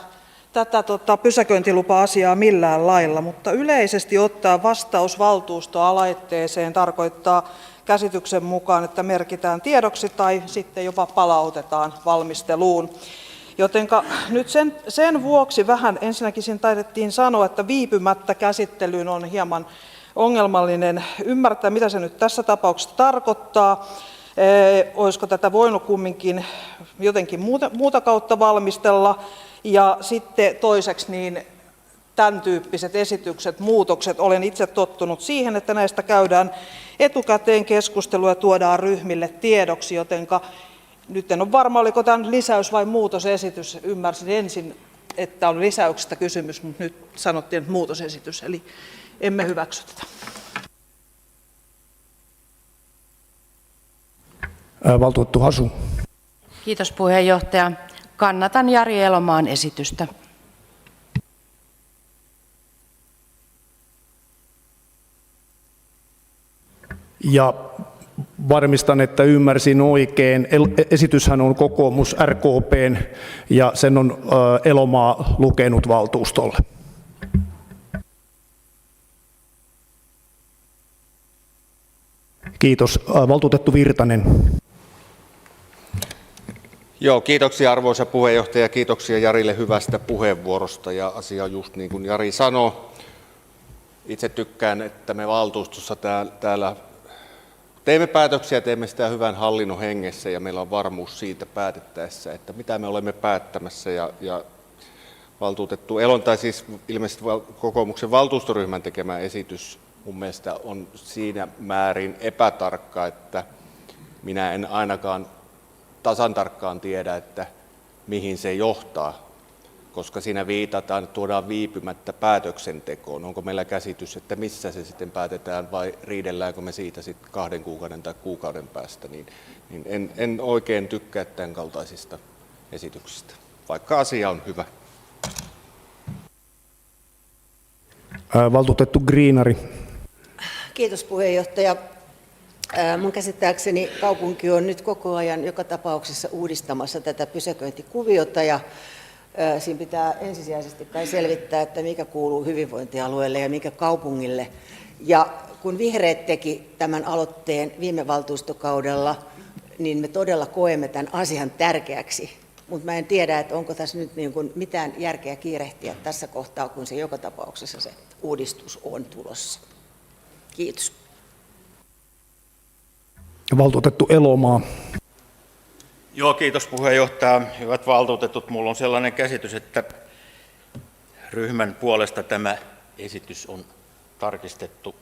pysäköintilupa-asiaa millään lailla, mutta yleisesti ottaen vastaus valtuustoaloitteeseen tarkoittaa käsityksen mukaan, että merkitään tiedoksi tai sitten jopa palautetaan valmisteluun. Jotenka nyt sen vuoksi vähän ensinnäkin siinä taidettiin sanoa, että viipymättä käsittelyyn on hieman ongelmallinen ymmärtää, mitä se nyt tässä tapauksessa tarkoittaa. Olisiko tätä voinut kumminkin jotenkin muuta kautta valmistella. Ja sitten toiseksi niin tämän tyyppiset esitykset, muutokset, olen itse tottunut siihen, että näistä käydään etukäteen keskustelua ja tuodaan ryhmille tiedoksi, jotenka nyt en ole varma, oliko tämä lisäys vai muutosesitys. Ymmärsin ensin, että on lisäyksestä kysymys, mutta nyt sanottiin, että muutosesitys, eli emme hyväksy tätä. Valtuutettu Hasu. Kiitos puheenjohtaja. Kannatan Jari Elomaan esitystä. Ja varmistan, että ymmärsin oikein. Esityshän on kokoomus RKP:n ja sen on Elomaa lukenut valtuustolle. Kiitos. Valtuutettu Virtanen. Joo, kiitoksia arvoisa puheenjohtaja. Kiitoksia Jarille hyvästä puheenvuorosta. Ja asia on just niin kuin Jari sanoi. Itse tykkään, että me valtuustossa täällä teemme päätöksiä, teemme sitä hyvän hallinnon hengessä ja meillä on varmuus siitä päätettäessä, että mitä me olemme päättämässä. Ja valtuutettu Elon, tai siis ilmeisesti kokoomuksen valtuustoryhmän tekemä esitys mun mielestä on siinä määrin epätarkka, että minä en ainakaan tasan tarkkaan tiedä, että mihin se johtaa, koska siinä viitataan, että tuodaan viipymättä päätöksentekoon. Onko meillä käsitys, että missä se sitten päätetään vai riidelläänkö me siitä sitten 2 kuukauden tai kuukauden päästä, niin en oikein tykkää tämän kaltaisista esityksistä, vaikka asia on hyvä. Valtuutettu Greenari. Kiitos puheenjohtaja. Mun käsittääkseni kaupunki on nyt koko ajan joka tapauksessa uudistamassa tätä pysäköintikuviota ja siinä pitää ensisijaisesti kai selvittää, että mikä kuuluu hyvinvointialueelle ja mikä kaupungille. Ja kun vihreät teki tämän aloitteen viime valtuustokaudella, niin me todella koemme tämän asian tärkeäksi. Mutta mä en tiedä, että onko tässä nyt niin kuin mitään järkeä kiirehtiä tässä kohtaa, kun se joka tapauksessa se uudistus on tulossa. Kiitos. Valtuutettu Elomaa. Joo, kiitos puheenjohtaja. Hyvät valtuutetut, minulla on sellainen käsitys, että ryhmän puolesta tämä esitys on tarkistettu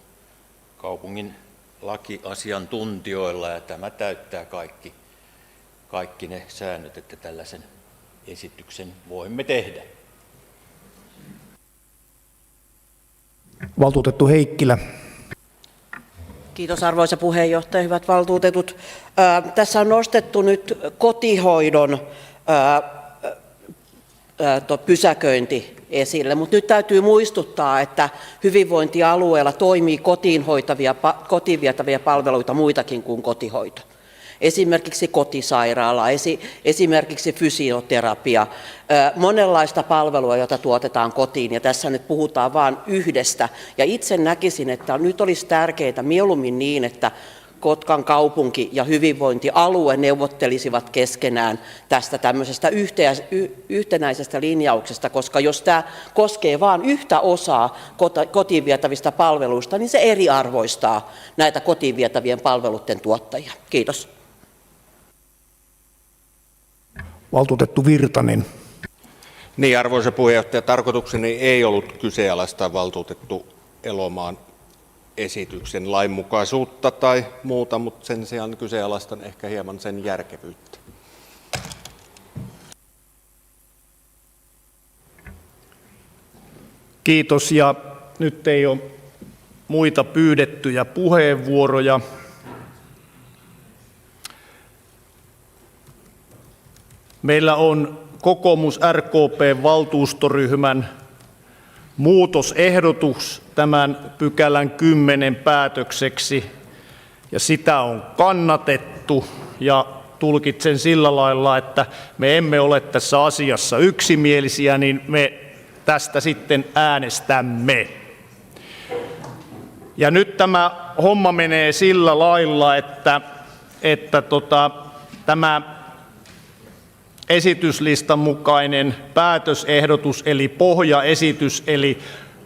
kaupungin lakiasiantuntijoilla ja tämä täyttää kaikki ne säännöt, että tällaisen esityksen voimme tehdä. Valtuutettu Heikkilä. Kiitos arvoisa puheenjohtaja, hyvät valtuutetut. Tässä on nostettu nyt kotihoidon pysäköinti esille. Mutta nyt täytyy muistuttaa, että hyvinvointialueella toimii kotiin vietäviä palveluita muitakin kuin kotihoito. Esimerkiksi kotisairaala, esimerkiksi fysioterapia, monenlaista palvelua, jota tuotetaan kotiin, ja tässä nyt puhutaan vain yhdestä. Ja itse näkisin, että nyt olisi tärkeää mieluummin niin, että Kotkan kaupunki ja hyvinvointialue neuvottelisivat keskenään tästä tämmöisestä yhtenäisestä linjauksesta, koska jos tämä koskee vain yhtä osaa kotiin vietävistä palveluista, niin se eriarvoistaa näitä kotiin vietävien palveluiden tuottajia. Kiitos. Valtuutettu Virtanen. Niin, arvoisa puheenjohtaja, tarkoitukseni ei ollut kyseenalaistaa valtuutettu Elomaan esityksen lainmukaisuutta tai muuta, mutta sen sijaan kyseenalaistan ehkä hieman sen järkevyyttä. Kiitos, ja nyt ei ole muita pyydettyjä puheenvuoroja. Meillä on kokoomus RKP valtuustoryhmän muutosehdotus tämän pykälän 10 päätökseksi, ja sitä on kannatettu, ja tulkitsen sillä lailla, että me emme ole tässä asiassa yksimielisiä, niin me tästä sitten äänestämme. Ja nyt tämä homma menee sillä lailla, että tämä esityslistan mukainen päätösehdotus eli pohjaesitys, eli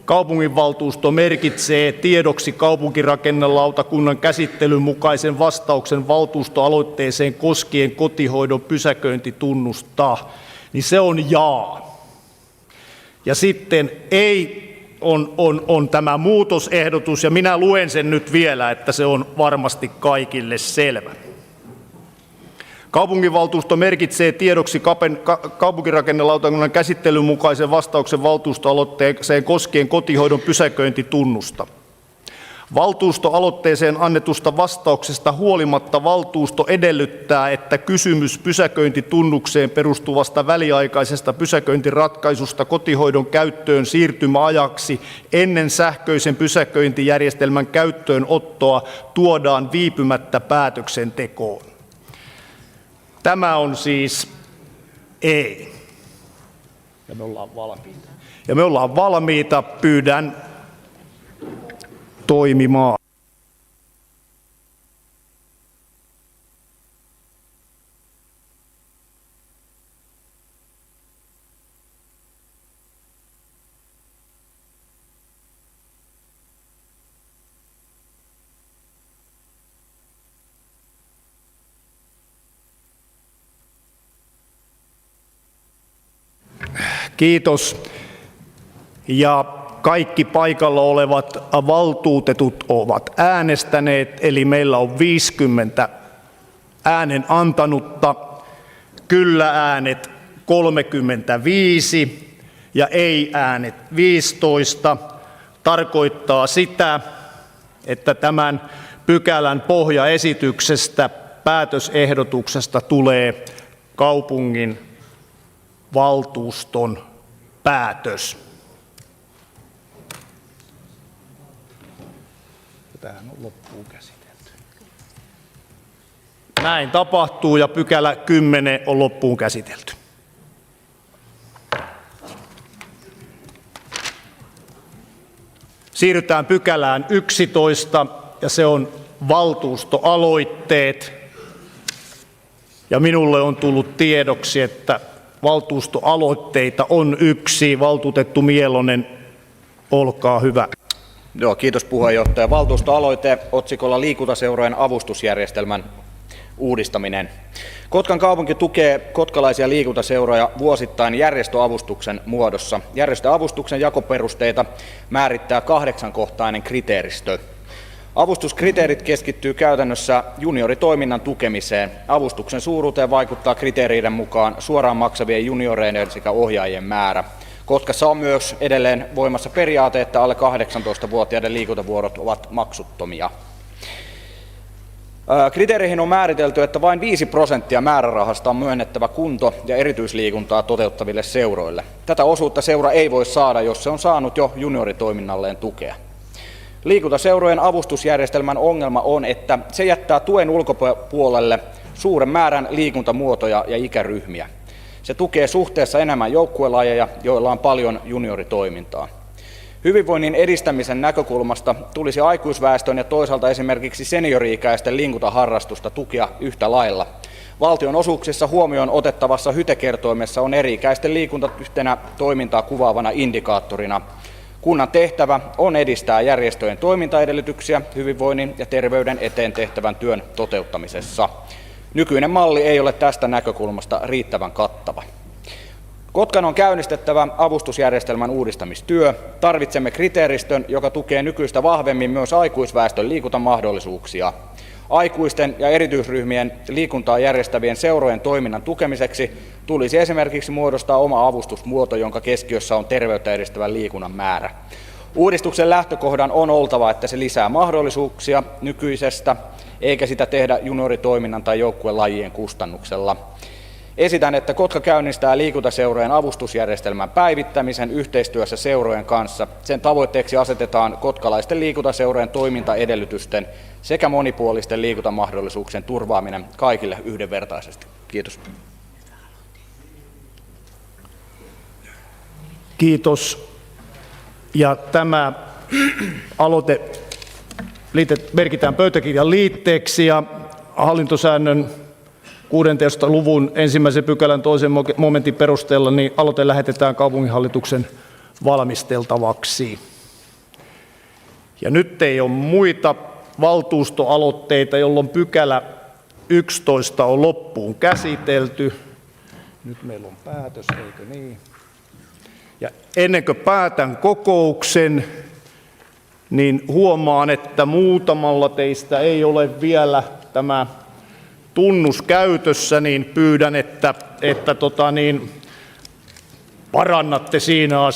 kaupunginvaltuusto merkitsee tiedoksi kaupunkirakennelautakunnan käsittelyn mukaisen vastauksen valtuustoaloitteeseen koskien kotihoidon pysäköintitunnusta, niin se on jaa. Ja sitten ei on tämä muutosehdotus, ja minä luen sen nyt vielä, että se on varmasti kaikille selvä. Kaupunginvaltuusto merkitsee tiedoksi kaupunkirakennelautakunnan käsittelyn mukaisen vastauksen valtuustoaloitteeseen koskien kotihoidon pysäköintitunnusta. Valtuustoaloitteeseen annetusta vastauksesta huolimatta valtuusto edellyttää, että kysymys pysäköintitunnukseen perustuvasta väliaikaisesta pysäköintiratkaisusta kotihoidon käyttöön siirtymäajaksi ennen sähköisen pysäköintijärjestelmän käyttöönottoa tuodaan viipymättä päätöksentekoon. Tämä on siis ei. Ja me ollaan valmiita. Ja me ollaan valmiita, pyydän toimimaan. Kiitos. Ja kaikki paikalla olevat valtuutetut ovat äänestäneet, eli meillä on 50 äänen antanutta, kyllä-äänet 35 ja ei-äänet 15. Tarkoittaa sitä, että tämän pykälän pohjaesityksestä päätösehdotuksesta tulee kaupungin valtuuston päätös. Tämähän on loppuun käsitelty. Näin tapahtuu ja pykälä 10 on loppuun käsitelty. Siirrytään pykälään 11 ja se on valtuustoaloitteet. Ja minulle on tullut tiedoksi, että valtuustoaloitteita on yksi. Valtuutettu Mielonen, olkaa hyvä. Joo, kiitos puheenjohtaja. Valtuustoaloite otsikolla liikuntaseurojen avustusjärjestelmän uudistaminen. Kotkan kaupunki tukee kotkalaisia liikuntaseuroja vuosittain järjestöavustuksen muodossa. Järjestöavustuksen jakoperusteita määrittää 8-kohtainen kriteeristö. Avustuskriteerit keskittyy käytännössä junioritoiminnan tukemiseen. Avustuksen suuruuteen vaikuttaa kriteereiden mukaan suoraan maksavien junioreiden sekä ohjaajien määrä. Kotkassa on myös edelleen voimassa periaate, että alle 18-vuotiaiden liikuntavuorot ovat maksuttomia. Kriteereihin on määritelty, että vain 5% määrärahasta on myönnettävä kunto- ja erityisliikuntaa toteuttaville seuroille. Tätä osuutta seura ei voi saada, jos se on saanut jo junioritoiminnalleen tukea. Liikuntaseurojen avustusjärjestelmän ongelma on, että se jättää tuen ulkopuolelle suuren määrän liikuntamuotoja ja ikäryhmiä. Se tukee suhteessa enemmän joukkuelajeja, joilla on paljon junioritoimintaa. Hyvinvoinnin edistämisen näkökulmasta tulisi aikuisväestön ja toisaalta esimerkiksi seniori-ikäisten liikuntaharrastusta tukea yhtä lailla. Valtion osuuksissa huomioon otettavassa HYTE-kertoimessa on eri-ikäisten liikunta yhtenä toimintaa kuvaavana indikaattorina. Kunnan tehtävä on edistää järjestöjen toimintaedellytyksiä hyvinvoinnin ja terveyden eteen tehtävän työn toteuttamisessa. Nykyinen malli ei ole tästä näkökulmasta riittävän kattava. Kotkan on käynnistettävä avustusjärjestelmän uudistamistyö. Tarvitsemme kriteeristön, joka tukee nykyistä vahvemmin myös aikuisväestön liikuntamahdollisuuksia. Aikuisten ja erityisryhmien liikuntaa järjestävien seurojen toiminnan tukemiseksi tulisi esimerkiksi muodostaa oma avustusmuoto, jonka keskiössä on terveyttä edistävän liikunnan määrä. Uudistuksen lähtökohdan on oltava, että se lisää mahdollisuuksia nykyisestä, eikä sitä tehdä junioritoiminnan tai joukkuelajien kustannuksella. Esitän, että Kotka käynnistää liikuntaseurojen avustusjärjestelmän päivittämisen yhteistyössä seurojen kanssa. Sen tavoitteeksi asetetaan kotkalaisten liikuntaseurojen toimintaedellytysten sekä monipuolisten liikuntamahdollisuuksien turvaaminen kaikille yhdenvertaisesti. Kiitos. Kiitos. Ja tämä aloite merkitään pöytäkirjan liitteeksi ja hallintosäännön 16. luvun 1. pykälän 2. momentin perusteella niin aloite lähetetään kaupunginhallituksen valmisteltavaksi. Ja nyt ei ole muita valtuustoaloitteita, jolloin pykälä 11 on loppuun käsitelty. Nyt meillä on päätös, eikö niin? Ja ennen kuin päätän kokouksen, niin huomaan, että muutamalla teistä ei ole vielä tämä tunnus käytössä, niin pyydän, että parannatte siinä asiassa.